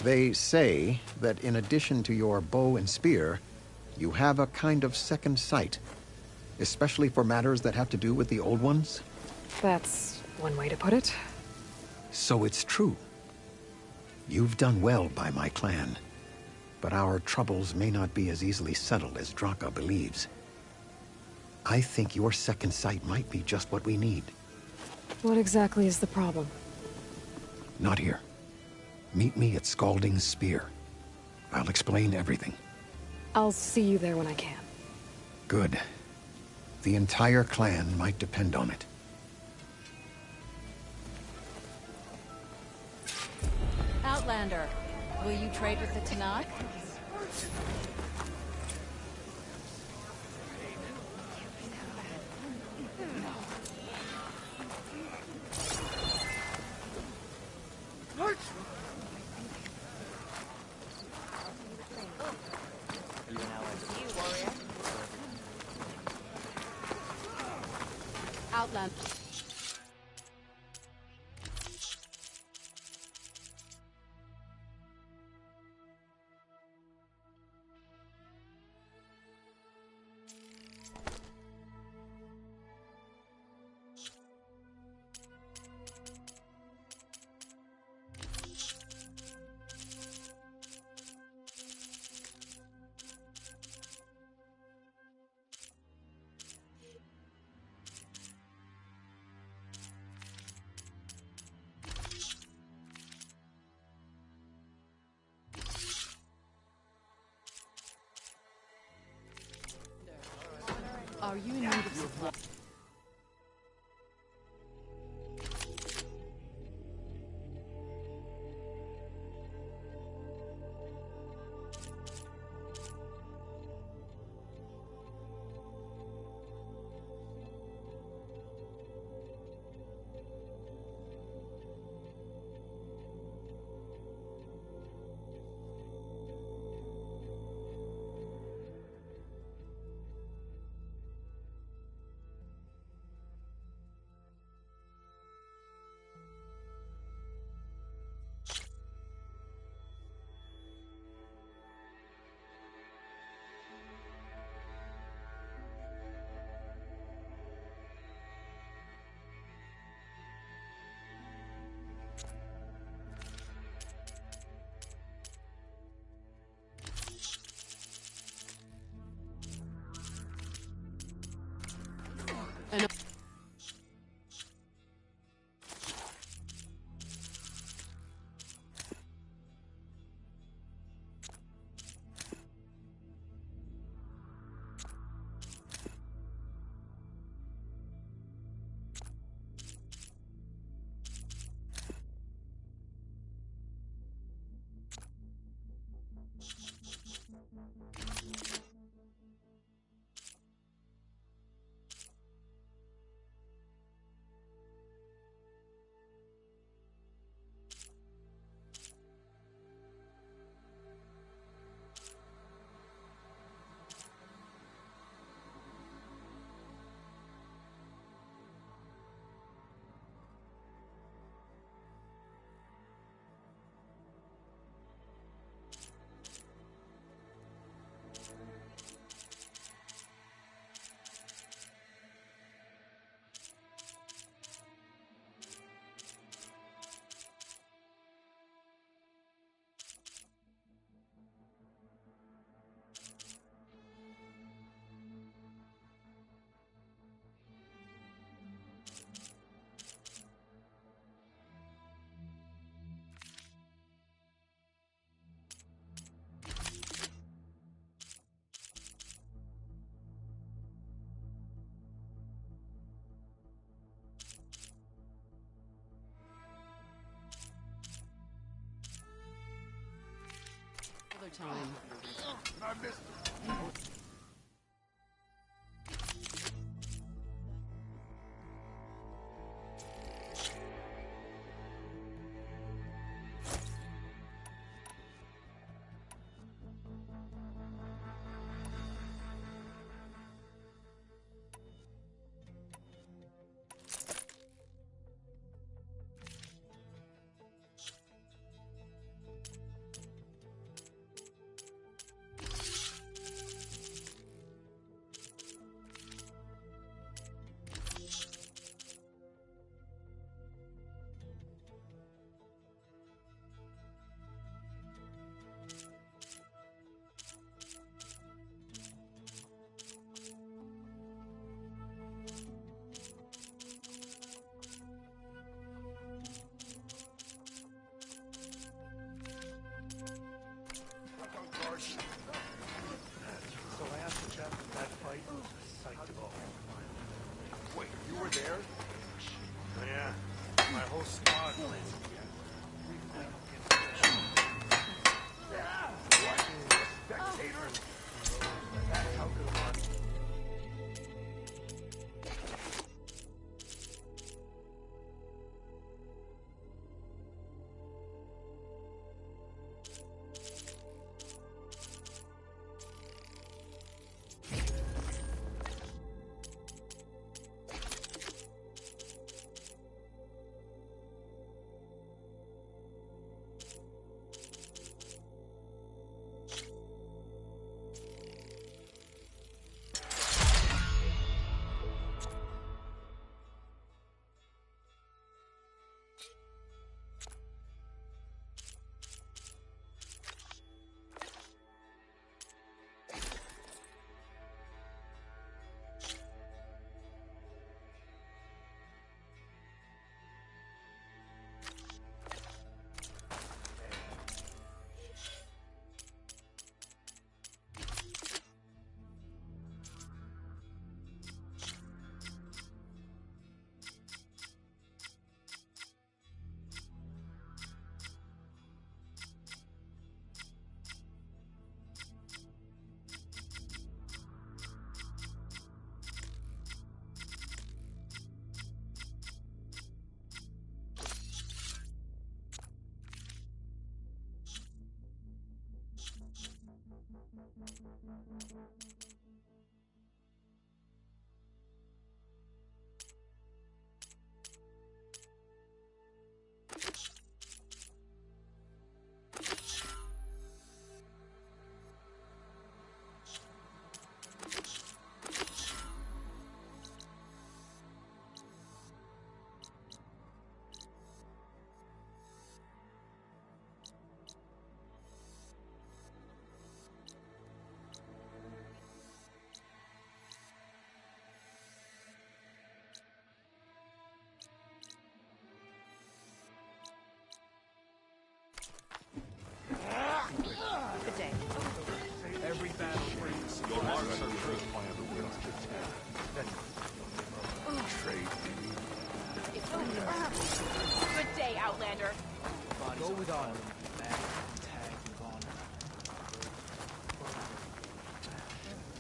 They say that in addition to your bow and spear, you have a kind of second sight, especially for matters that have to do with the old ones. That's one way to put it. So it's true. You've done well by my clan, but our troubles may not be as easily settled as Draka believes. I think your second sight might be just what we need. What exactly is the problem? Not here. Meet me at Scalding Spear. I'll explain everything. I'll see you there when I can. Good. The entire clan might depend on it. Outlander, will you trade with the Tanakh? Outland. Are you in need of supply? Other time. I missed it.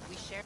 We share.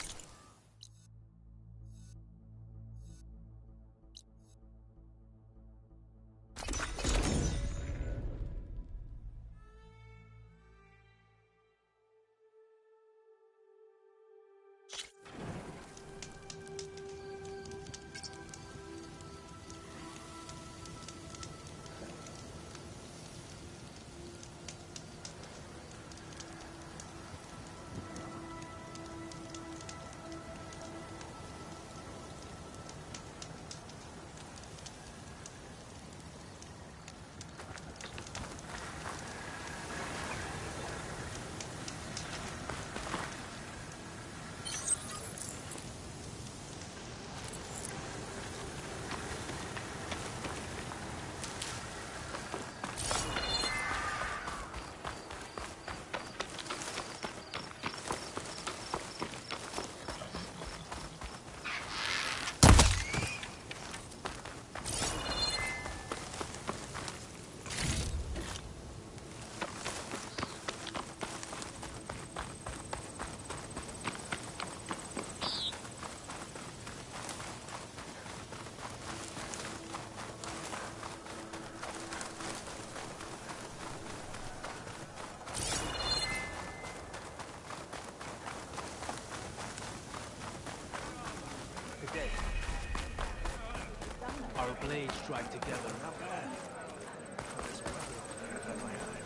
Our blades strike together.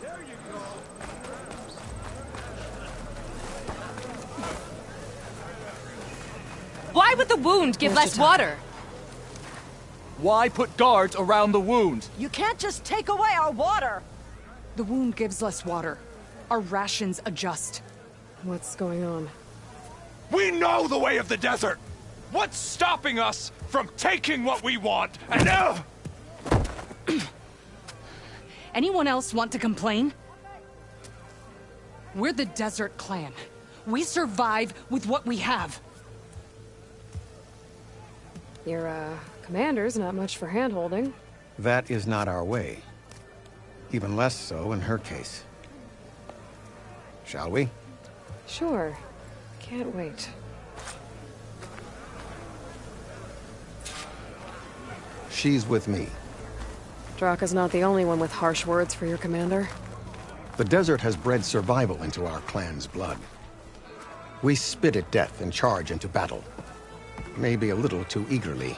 There you go. Why would the wound give less water? Why put guards around the wound? You can't just take away our water! The wound gives less water. Our rations adjust. What's going on? We know the way of the desert! What's stopping us from taking what we want and Anyone else want to complain? We're the Desert Clan. We survive with what we have. Your, commander's not much for hand-holding. That is not our way. Even less so in her case. Shall we? Sure. Can't wait. She's with me. Draka's not the only one with harsh words for your commander. The desert has bred survival into our clan's blood. We spit at death and charge into battle. Maybe a little too eagerly.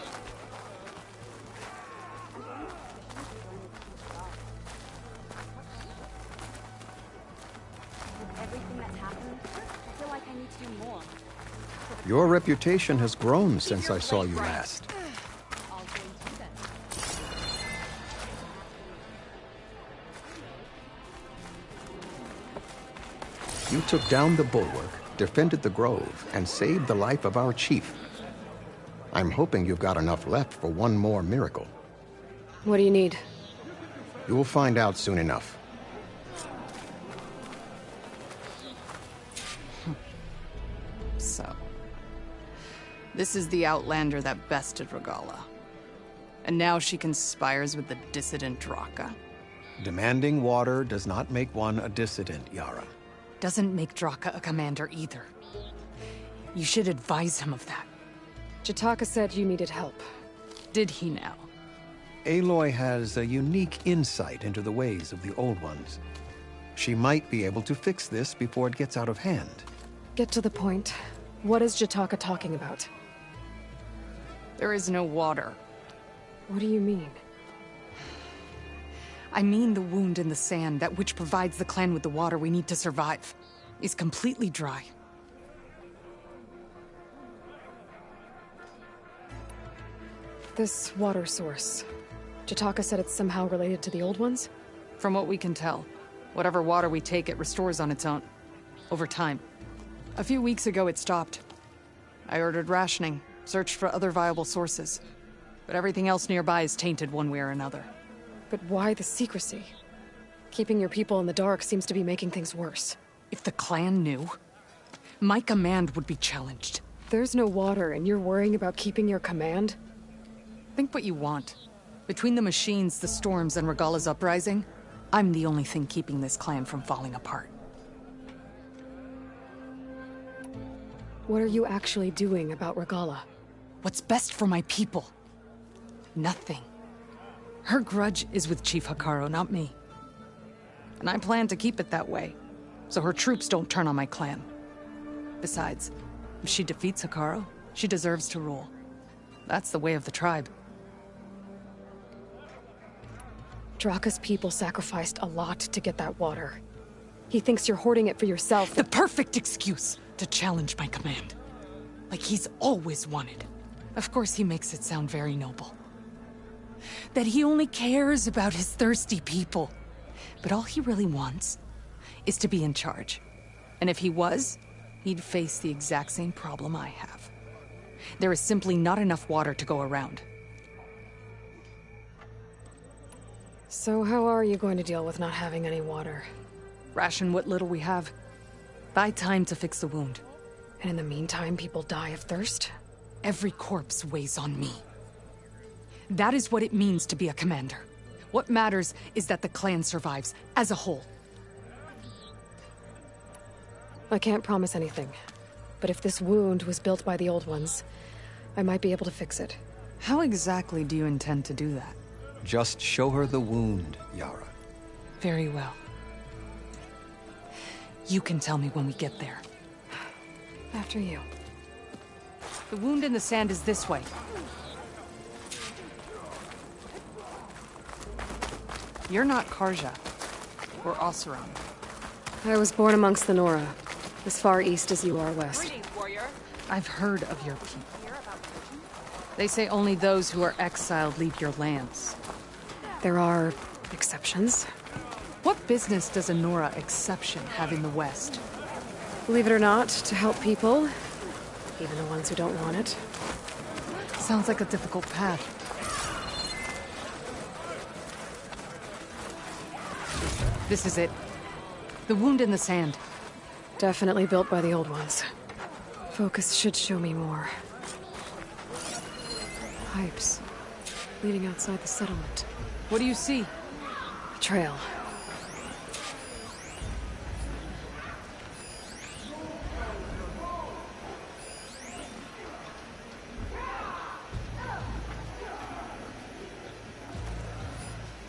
Everything that's happened, I feel like I need to do more. Your reputation has grown since I saw you last. You took down the bulwark, defended the grove, and saved the life of our chief. I'm hoping you've got enough left for one more miracle. What do you need? You will find out soon enough. So, this is the Outlander that bested Regalla. And now she conspires with the dissident Draka. Demanding water does not make one a dissident, Yara. Doesn't make Draka a commander either. You should advise him of that. Jataka said you needed help. Did he now? Aloy has a unique insight into the ways of the Old Ones. She might be able to fix this before it gets out of hand. Get to the point. What is Jataka talking about? There is no water. What do you mean? I mean the wound in the sand, that which provides the clan with the water we need to survive, is completely dry. This water source. Jataka said it's somehow related to the Old Ones? From what we can tell, whatever water we take, it restores on its own. Over time. A few weeks ago, it stopped. I ordered rationing, searched for other viable sources. But everything else nearby is tainted one way or another. But why the secrecy? Keeping your people in the dark seems to be making things worse. If the clan knew, my command would be challenged. There's no water, and you're worrying about keeping your command? Think what you want. Between the machines, the storms, and Regalla's uprising, I'm the only thing keeping this clan from falling apart. What are you actually doing about Regalla? What's best for my people? Nothing. Her grudge is with Chief Hikaru, not me. And I plan to keep it that way, so her troops don't turn on my clan. Besides, if she defeats Hikaru, she deserves to rule. That's the way of the tribe. Draka's people sacrificed a lot to get that water. He thinks you're hoarding it for yourself. The perfect excuse to challenge my command. Like he's always wanted. Of course he makes it sound very noble. That he only cares about his thirsty people. But all he really wants is to be in charge. And if he was, he'd face the exact same problem I have. There is simply not enough water to go around. So how are you going to deal with not having any water? Ration what little we have. Buy time to fix the wound. And in the meantime, people die of thirst? Every corpse weighs on me. That is what it means to be a commander. What matters is that the clan survives, as a whole. I can't promise anything. But if this wound was built by the old ones, I might be able to fix it. How exactly do you intend to do that? Just show her the wound, Yara. Very well. You can tell me when we get there. After you. The wound in the sand is this way. You're not Karja. Or Oseram. I was born amongst the Nora, as far east as you are west. Greetings, warrior. I've heard of your people. They say only those who are exiled leave your lands. There are exceptions. What business does a Nora exception have in the West? Believe it or not, to help people, even the ones who don't want it. Sounds like a difficult path. This is it. The wound in the sand. Definitely built by the old ones. Focus should show me more. Pipes. Leading outside the settlement. What do you see? A trail.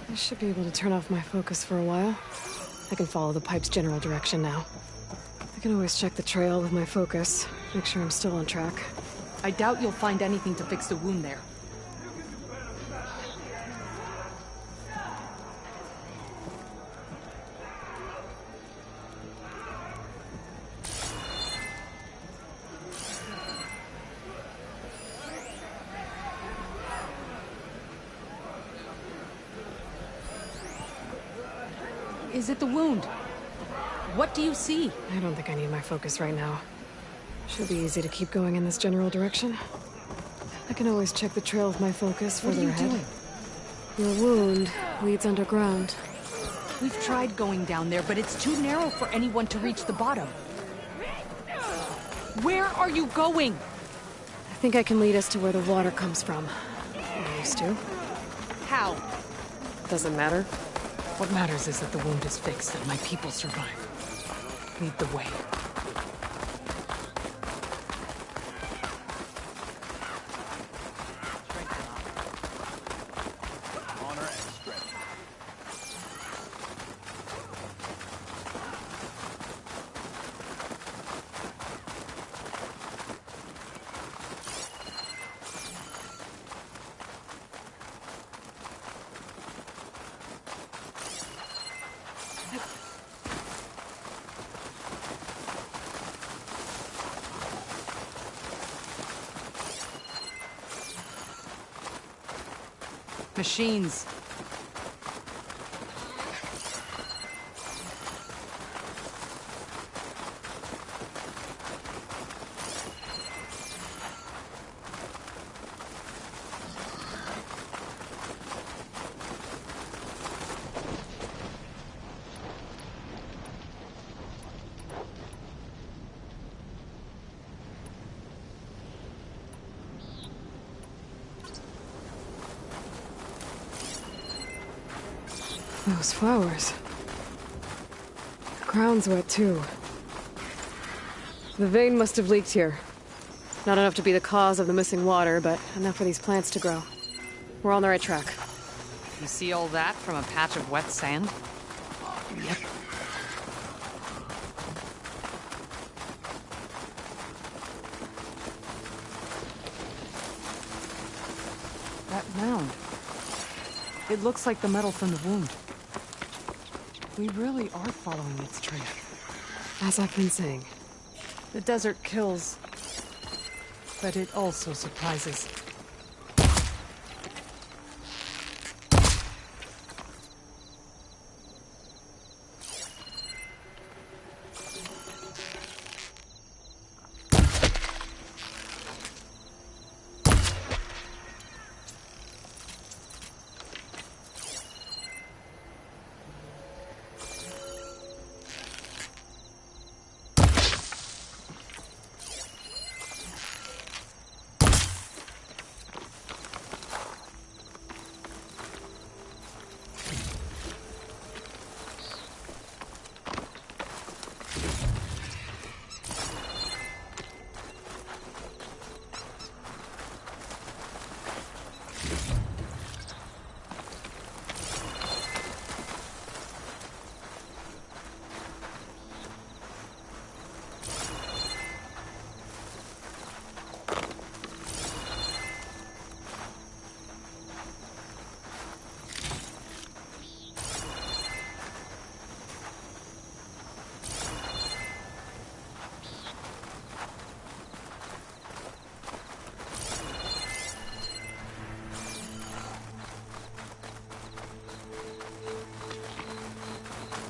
I should be able to turn off my focus for a while. I can follow the pipe's general direction now. I can always check the trail with my focus, make sure I'm still on track. I doubt you'll find anything to fix the wound there. Is it the wound? What do you see? I don't think I need my focus right now. Should be easy to keep going in this general direction. I can always check the trail with my focus further ahead. Your wound leads underground. We've tried going down there, but it's too narrow for anyone to reach the bottom. Where are you going? I think I can lead us to where the water comes from. I used to. How? Doesn't matter. What matters is that the wound is fixed and my people survive. Lead the way. Honor and strength. Machines. Those flowers. The ground's wet too. The vein must have leaked here. Not enough to be the cause of the missing water, but enough for these plants to grow. We're on the right track. You see all that from a patch of wet sand? Yep. That mound. It looks like the metal from the wound. We really are following its trail. As I've been saying. The desert kills, but it also surprises.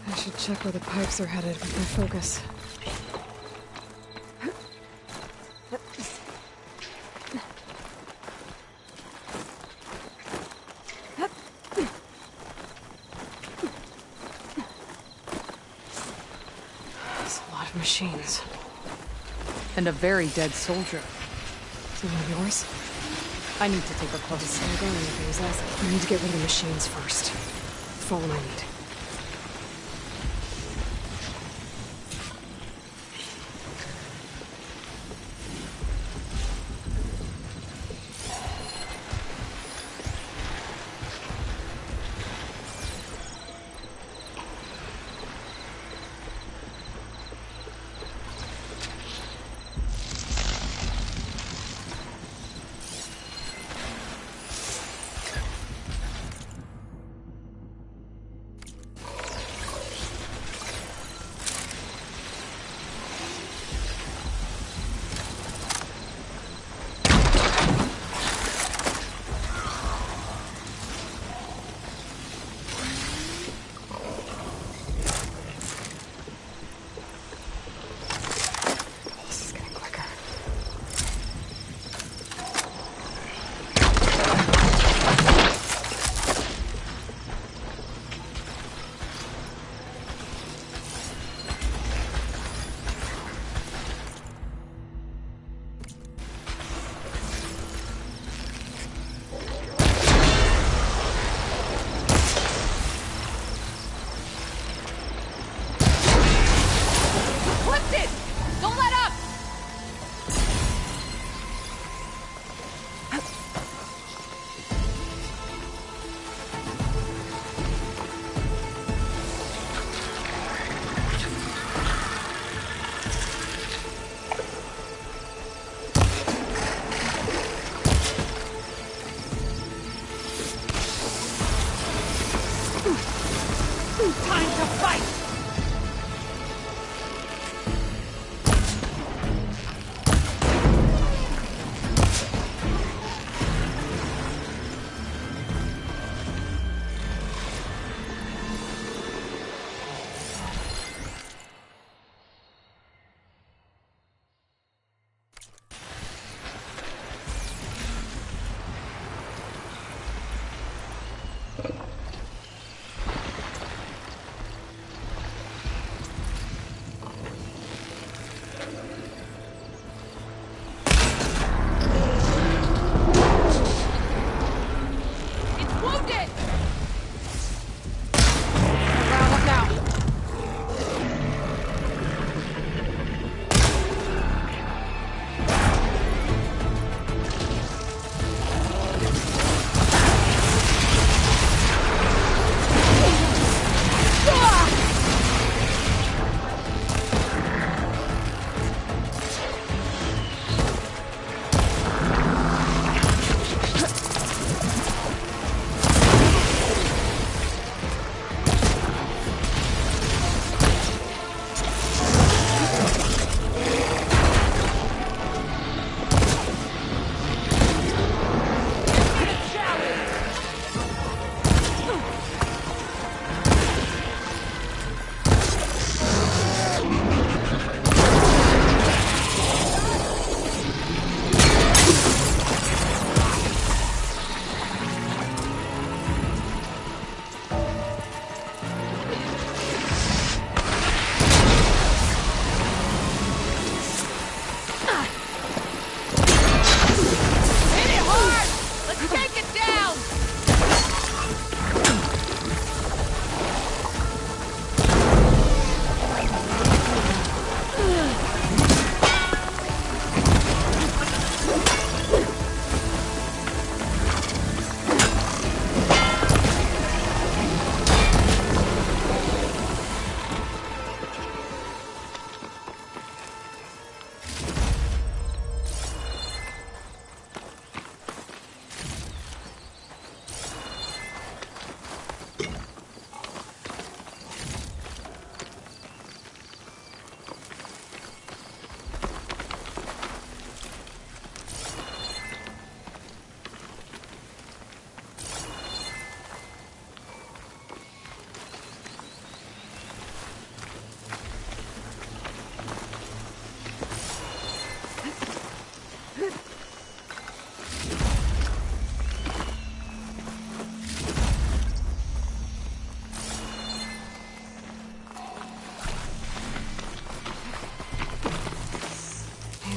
I should check where the pipes are headed with my focus. There's a lot of machines. And a very dead soldier. Is it one of yours? I need to take a closer look. We need to get rid of the machines first. Follow my lead.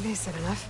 They said enough.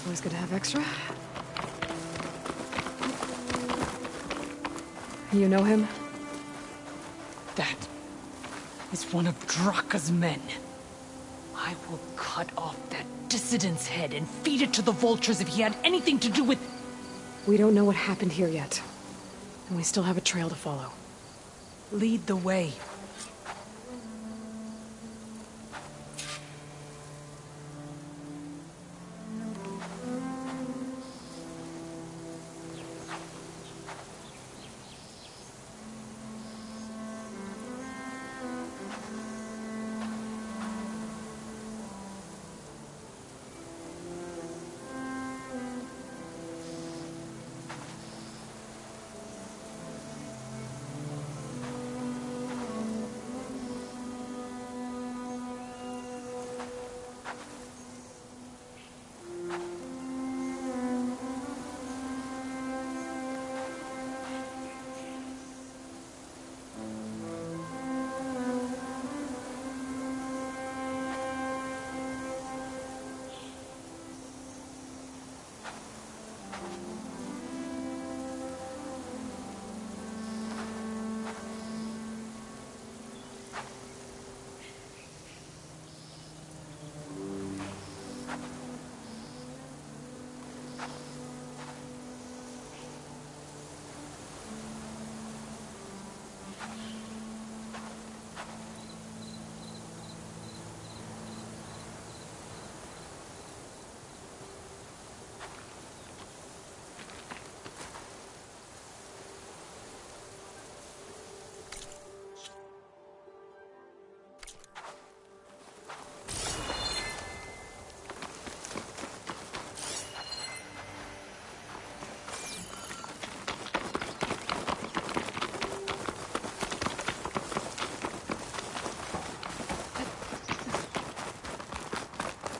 Always good to have extra. You know him? That is one of Draka's men. I will cut off that dissident's head and feed it to the vultures if he had anything to do with... We don't know what happened here yet. And we still have a trail to follow. Lead the way.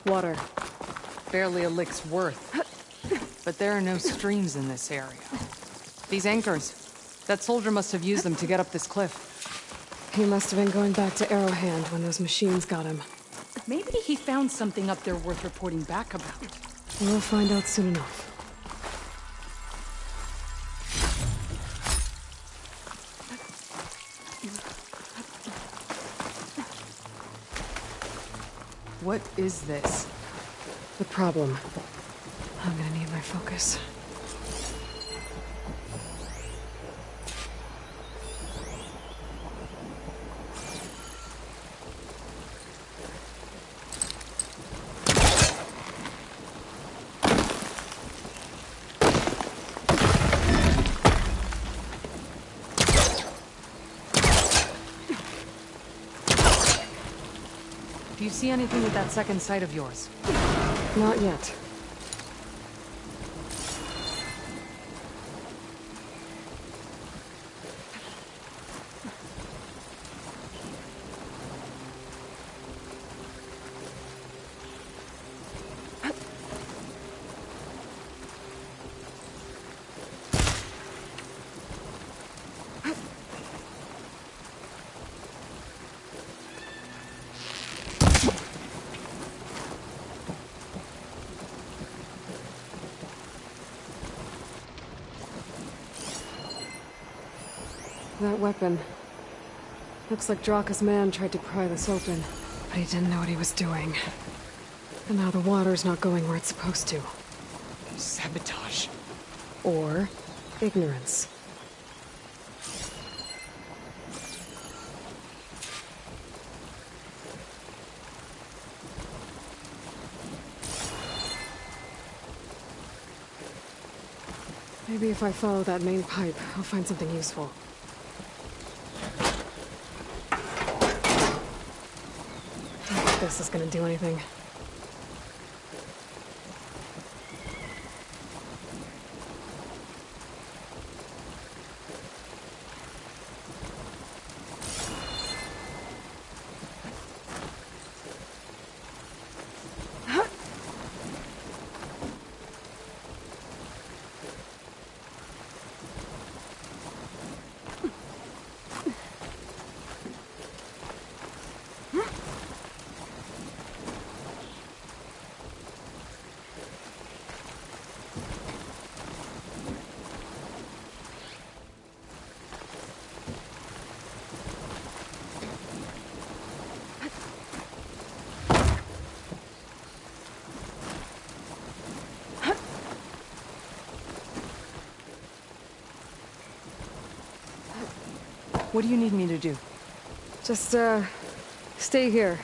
Water. Barely a lick's worth. But there are no streams in this area. These anchors. That soldier must have used them to get up this cliff. He must have been going back to Arrowhand when those machines got him. Maybe he found something up there worth reporting back about. We'll find out soon enough. What is this? The problem. I'm gonna need my focus. Do you see anything with that second sight of yours? Not yet. That weapon. Looks like Draka's man tried to pry this open, but he didn't know what he was doing. And now the water's not going where it's supposed to. Sabotage. Or ignorance. Maybe if I follow that main pipe, I'll find something useful. Don't think this is gonna do anything. What do you need me to do? Just, stay here.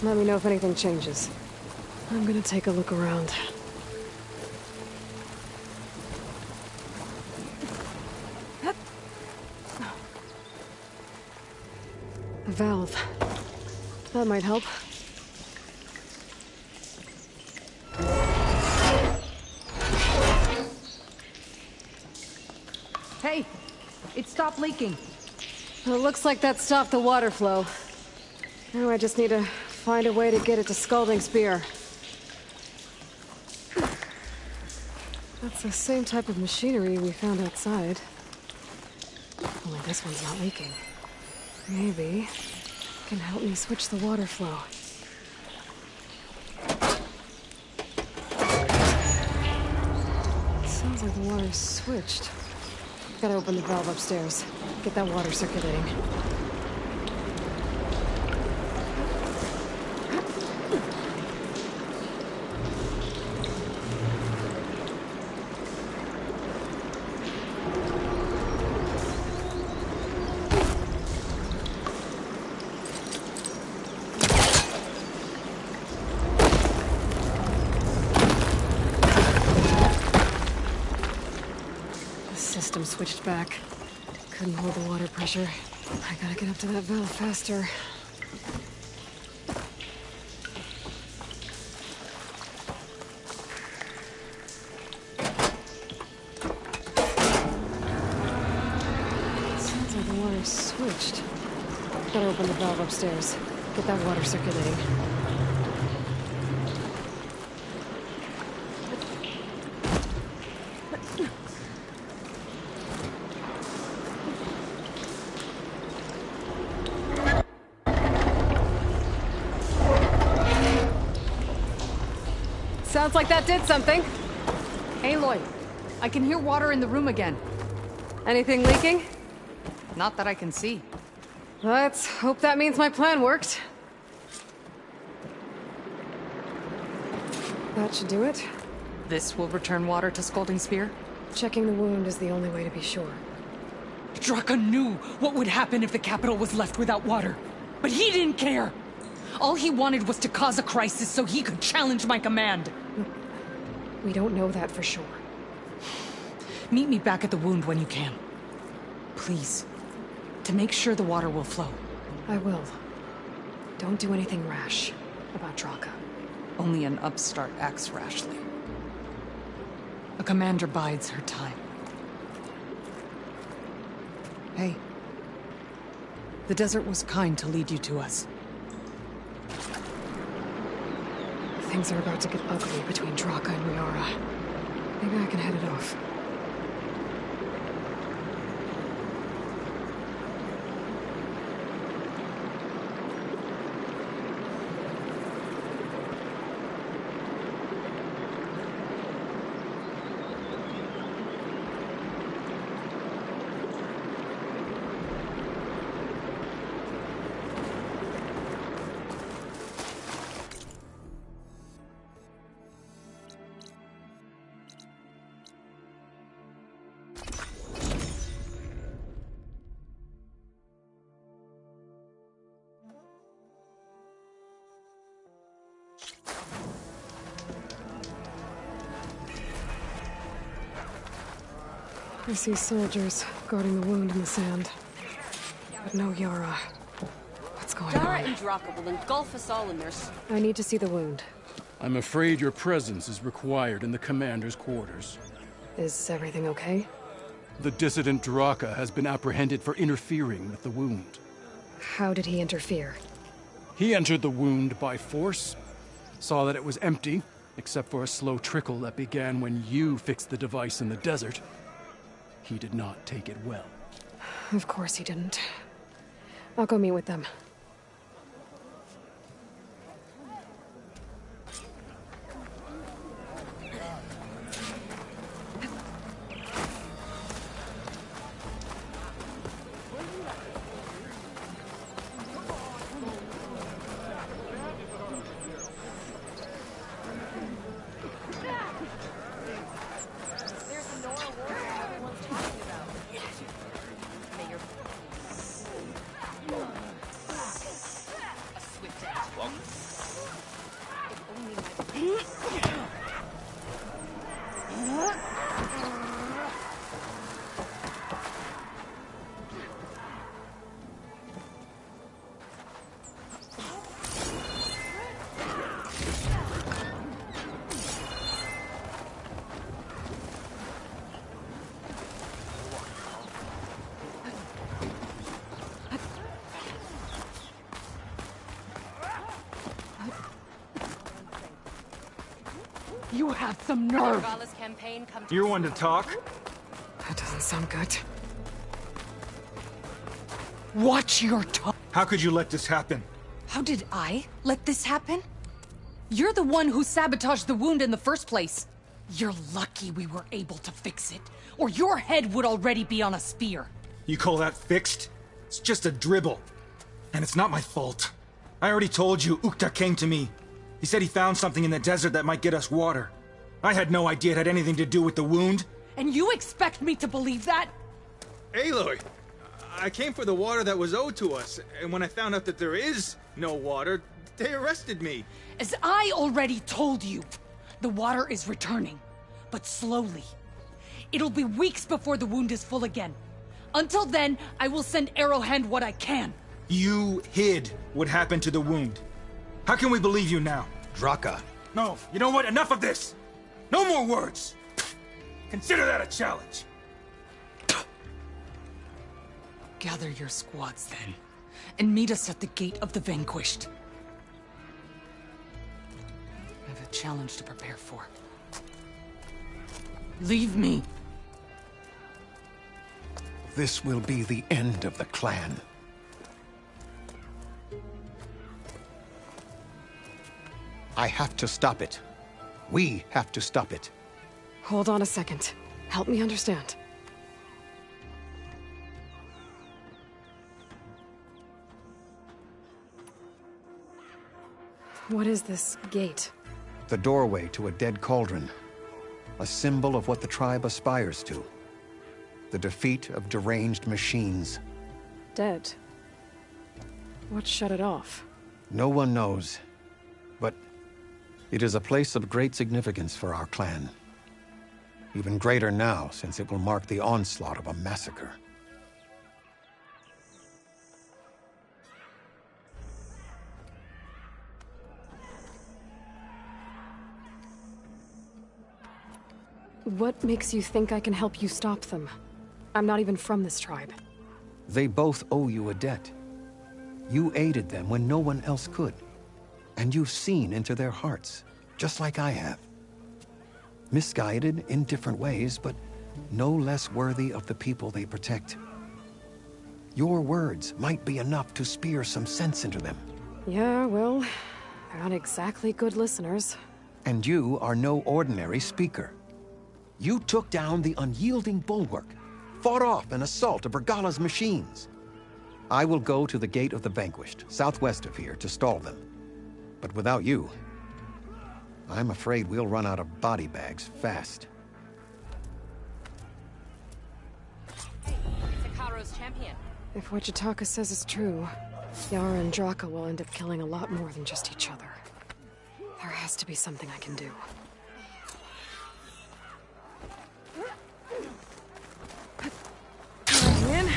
Let me know if anything changes. I'm gonna take a look around. A valve. That might help. Hey! It stopped leaking. Well, it looks like that stopped the water flow. Now I just need to find a way to get it to Scalding Spear. That's the same type of machinery we found outside. Only this one's not leaking. Maybe it can help me switch the water flow. It sounds like the water's switched. Gotta open the valve upstairs. Get that water circulating. The system switched back. Couldn't hold the water pressure. I gotta get up to that valve faster. Sounds like the water's switched. Gotta open the valve upstairs. Get that water circulating. Sounds like that did something. Aloy, I can hear water in the room again. Anything leaking? Not that I can see. Let's hope that means my plan worked. That should do it. This will return water to Scalding Spear? Checking the wound is the only way to be sure. Draka knew what would happen if the capital was left without water. But he didn't care! All he wanted was to cause a crisis so he could challenge my command. We don't know that for sure. Meet me back at the wound when you can. Please. To make sure the water will flow. I will. Don't do anything rash. About Draka. Only an upstart acts rashly. A commander bides her time. Hey. The desert was kind to lead you to us. Things are about to get ugly between Draka and Riara. Maybe I can head it off. I see soldiers guarding the wound in the sand. But no Yara. What's going Yara on? and Draka will engulf us all in their... I need to see the wound. I'm afraid your presence is required in the commander's quarters. Is everything okay? The dissident Draka has been apprehended for interfering with the wound. How did he interfere? He entered the wound by force, saw that it was empty, except for a slow trickle that began when you fixed the device in the desert. He did not take it well. Of course he didn't. I'll go meet with them. You have some nerve! You're one to talk? That doesn't sound good. Watch your tongue! How could you let this happen? How did I let this happen? You're the one who sabotaged the wound in the first place. You're lucky we were able to fix it, or your head would already be on a spear. You call that fixed? It's just a dribble. And it's not my fault. I already told you, Ukta came to me. He said he found something in the desert that might get us water. I had no idea it had anything to do with the wound. And you expect me to believe that? Aloy, I came for the water that was owed to us, and when I found out that there is no water, they arrested me. As I already told you, the water is returning, but slowly. It'll be weeks before the wound is full again. Until then, I will send Arrowhand what I can. You hid what happened to the wound. How can we believe you now? Draka. No, you know what? Enough of this! No more words! Consider that a challenge! Gather your squads then, and meet us at the Gate of the Vanquished. I have a challenge to prepare for. Leave me! This will be the end of the clan. I have to stop it. We have to stop it. Hold on a second. Help me understand. What is this gate? The doorway to a dead cauldron. A symbol of what the tribe aspires to. The defeat of deranged machines. Dead. What shut it off? No one knows. But it is a place of great significance for our clan. Even greater now, since it will mark the onslaught of a massacre. What makes you think I can help you stop them? I'm not even from this tribe. They both owe you a debt. You aided them when no one else could. And you've seen into their hearts, just like I have. Misguided in different ways, but no less worthy of the people they protect. Your words might be enough to spear some sense into them. Yeah, well, they're not exactly good listeners. And you are no ordinary speaker. You took down the unyielding bulwark, fought off an assault of Regalla's machines. I will go to the Gate of the Vanquished, southwest of here, to stall them. But without you, I'm afraid we'll run out of body bags fast. Hey, it's Akaro's champion. If what Jataka says is true, Yara and Draka will end up killing a lot more than just each other. There has to be something I can do. In.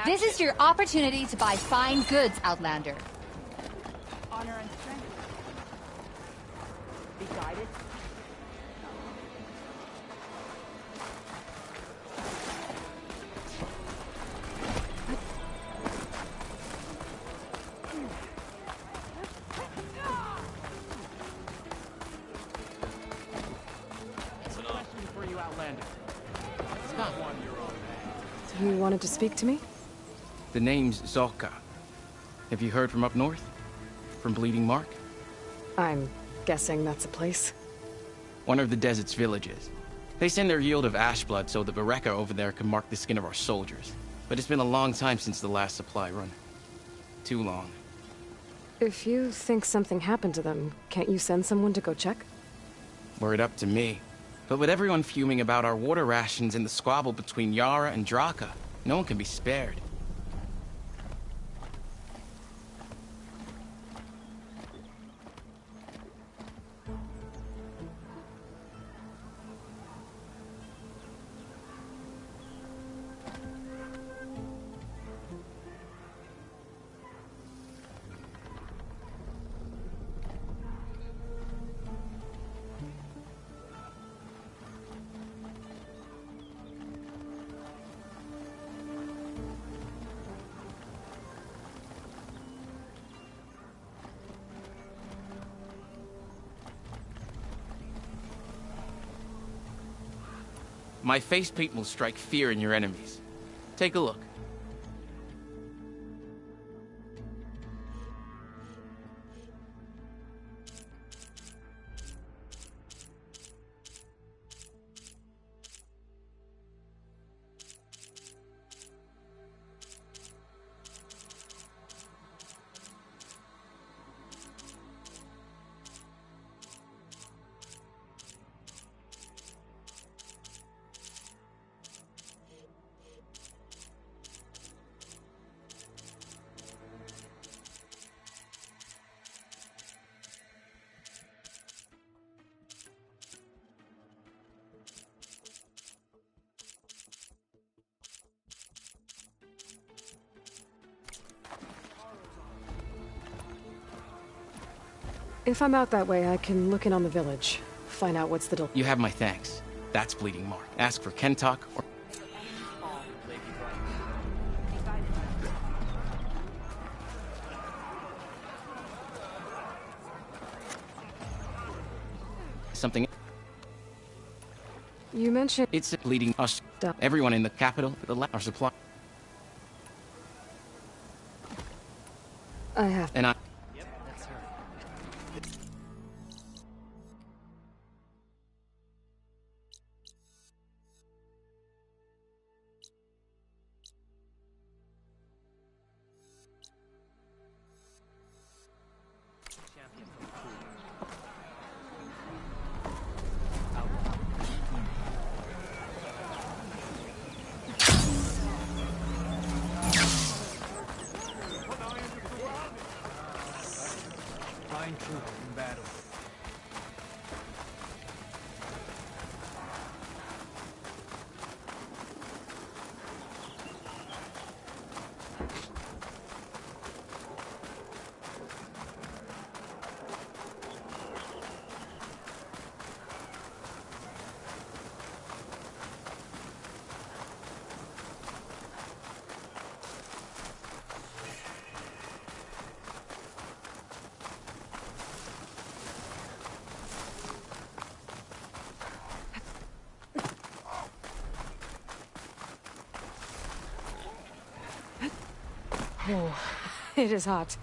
This is your opportunity to buy fine goods, Outlander. Honor and strength. Be guided. That's an question for you, Outlander. It's not one you're on. You wanted to speak to me? The name's Zolka. Have you heard from up north? From Bleeding Mark? I'm guessing that's a place. One of the desert's villages. They send their yield of ash blood so the Bereka over there can mark the skin of our soldiers. But it's been a long time since the last supply run. Too long. If you think something happened to them, can't you send someone to go check? Were it up to me. But with everyone fuming about our water rations and the squabble between Yara and Draka, no one can be spared. My face paint will strike fear in your enemies. Take a look. If I'm out that way, I can look in on the village. Find out what's the deal. You have my thanks. That's Bleeding Mark. Ask for Kentok or... something. You mentioned... It's leading us. Everyone in the capital, our supply. I have... And I... Fine trooper in battle. Oh, it is hot.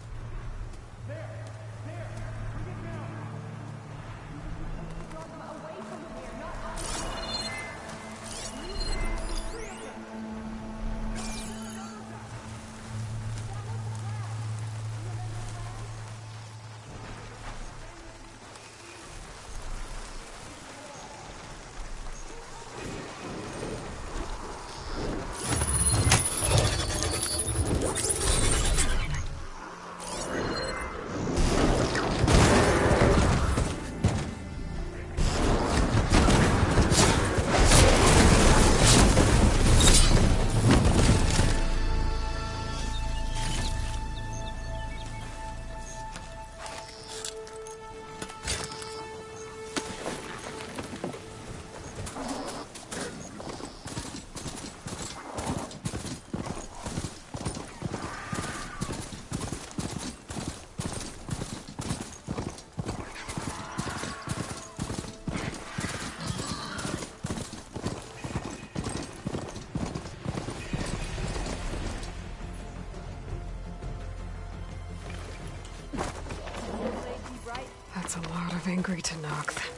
That's a lot of angry Tenakth.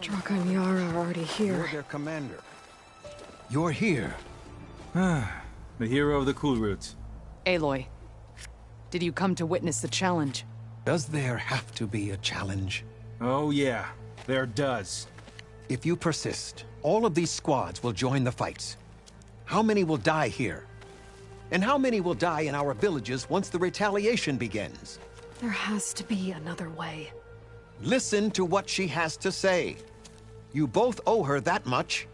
Draka and Yara are already here. You're their commander. You're here. The hero of the cool route. Aloy, did you come to witness the challenge? Does there have to be a challenge? Oh yeah, there does. If you persist, all of these squads will join the fights. How many will die here? And how many will die in our villages once the retaliation begins? There has to be another way. Listen to what she has to say. You both owe her that much.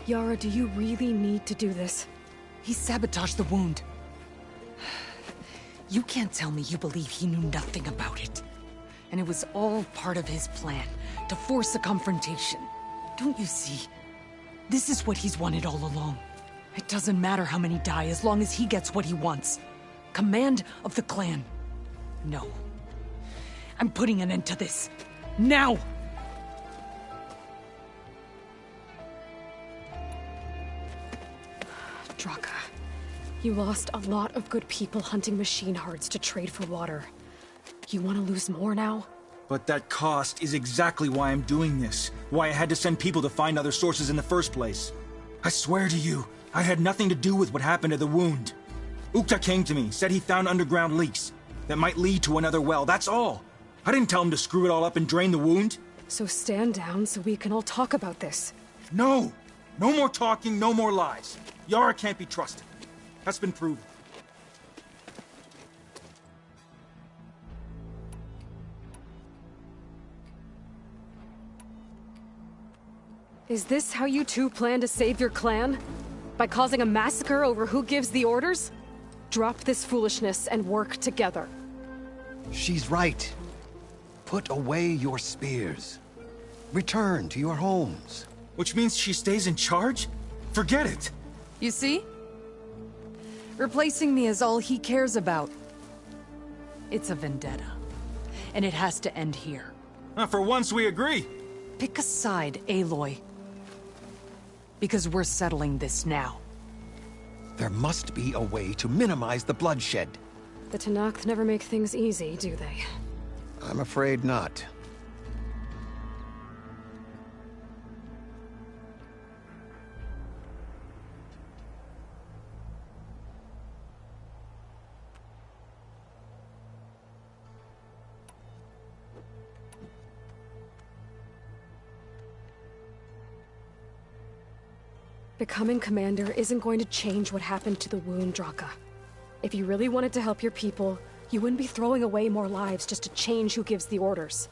Yara, do you really need to do this? He sabotaged the wound. You can't tell me you believe he knew nothing about it. And it was all part of his plan, to force a confrontation. Don't you see? This is what he's wanted all along. It doesn't matter how many die as long as he gets what he wants. Command of the clan. No. I'm putting an end to this. Now! Draka, you lost a lot of good people hunting machine hearts to trade for water. You want to lose more now? But that cost is exactly why I'm doing this. Why I had to send people to find other sources in the first place. I swear to you, I had nothing to do with what happened to the wound. Ukta came to me, said he found underground leaks that might lead to another well, that's all. I didn't tell him to screw it all up and drain the wound. So stand down so we can all talk about this. No! No more talking, no more lies. Yara can't be trusted. That's been proven. Is this how you two plan to save your clan? By causing a massacre over who gives the orders? Drop this foolishness and work together. She's right. Put away your spears. Return to your homes. Which means she stays in charge? Forget it. You see? Replacing me is all he cares about. It's a vendetta. And it has to end here. For once we agree. Pick a side, Aloy. Because we're settling this now. There must be a way to minimize the bloodshed. The Tenakth never make things easy, do they? I'm afraid not. Becoming commander isn't going to change what happened to the wound, Draka. If you really wanted to help your people, you wouldn't be throwing away more lives just to change who gives the orders.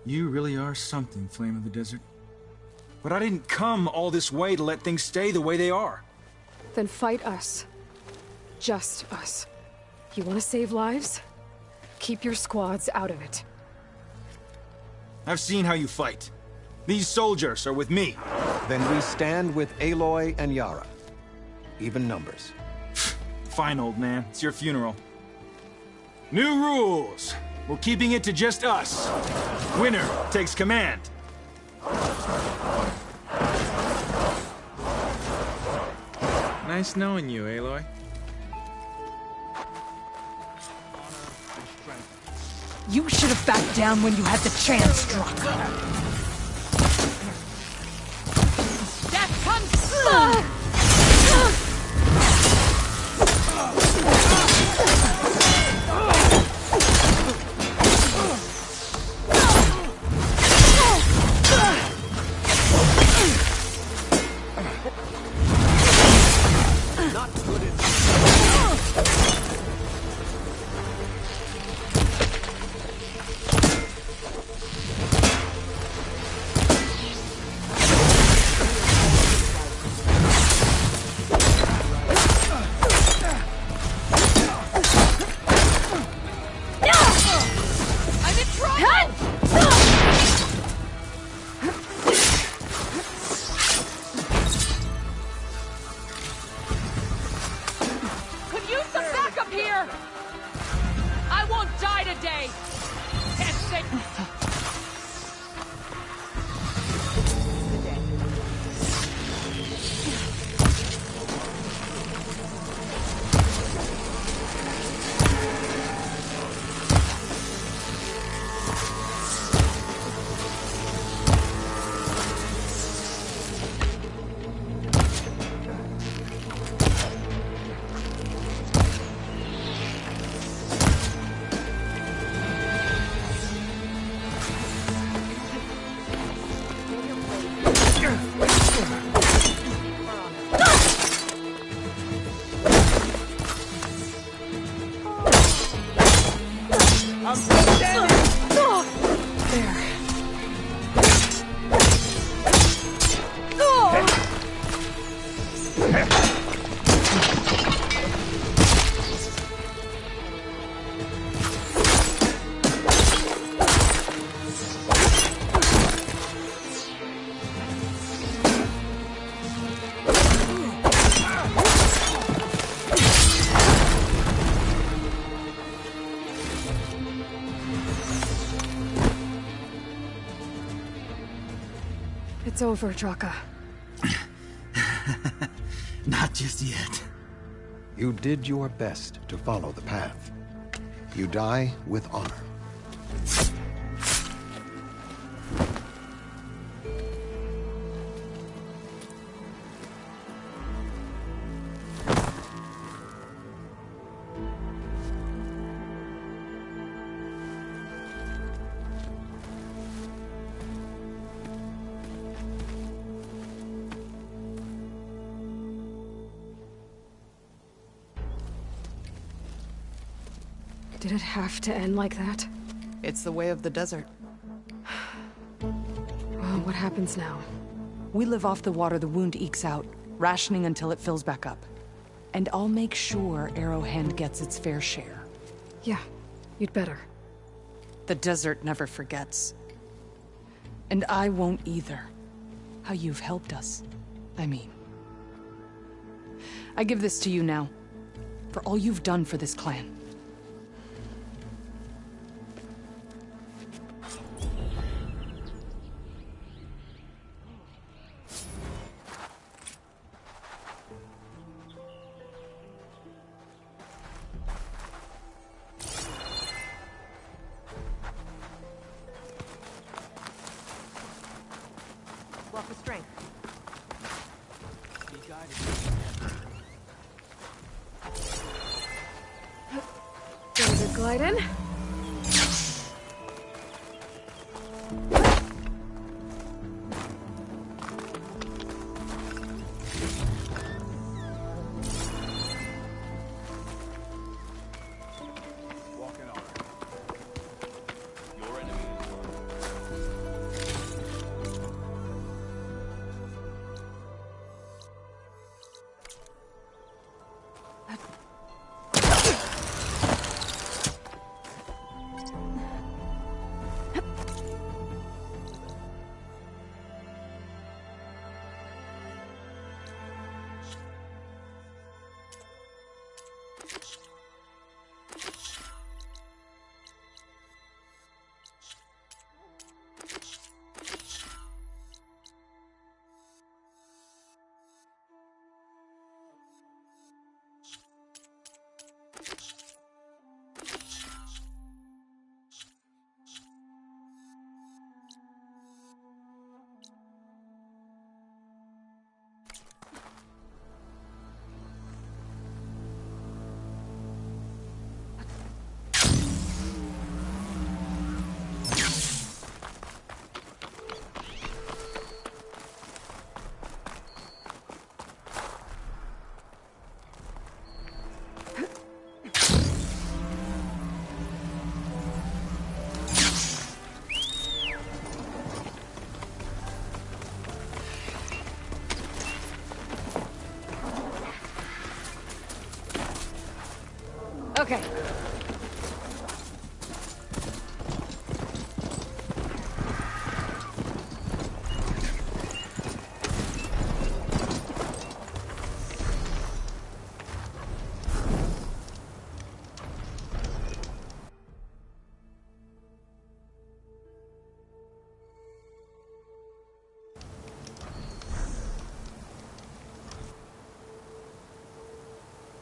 You really are something, Flame of the Desert. But I didn't come all this way to let things stay the way they are. Then fight us. Just us. You want to save lives? Keep your squads out of it. I've seen how you fight. These soldiers are with me. Then we stand with Aloy and Yara. Even numbers. Fine, old man. It's your funeral. New rules. We're keeping it to just us. Winner takes command. Nice knowing you, Aloy. You should have backed down when you had the chance, Draka. Death comes! It's over, Draka. Not just yet. You did your best to follow the path. You die with honor. Did it have to end like that? It's the way of the desert. Well, what happens now? We live off the water the wound ekes out, rationing until it fills back up. And I'll make sure Arrowhand gets its fair share. Yeah, you'd better. The desert never forgets. And I won't either. How you've helped us, I mean. I give this to you now, for all you've done for this clan. Rock with strength. There's a glide in. Okay.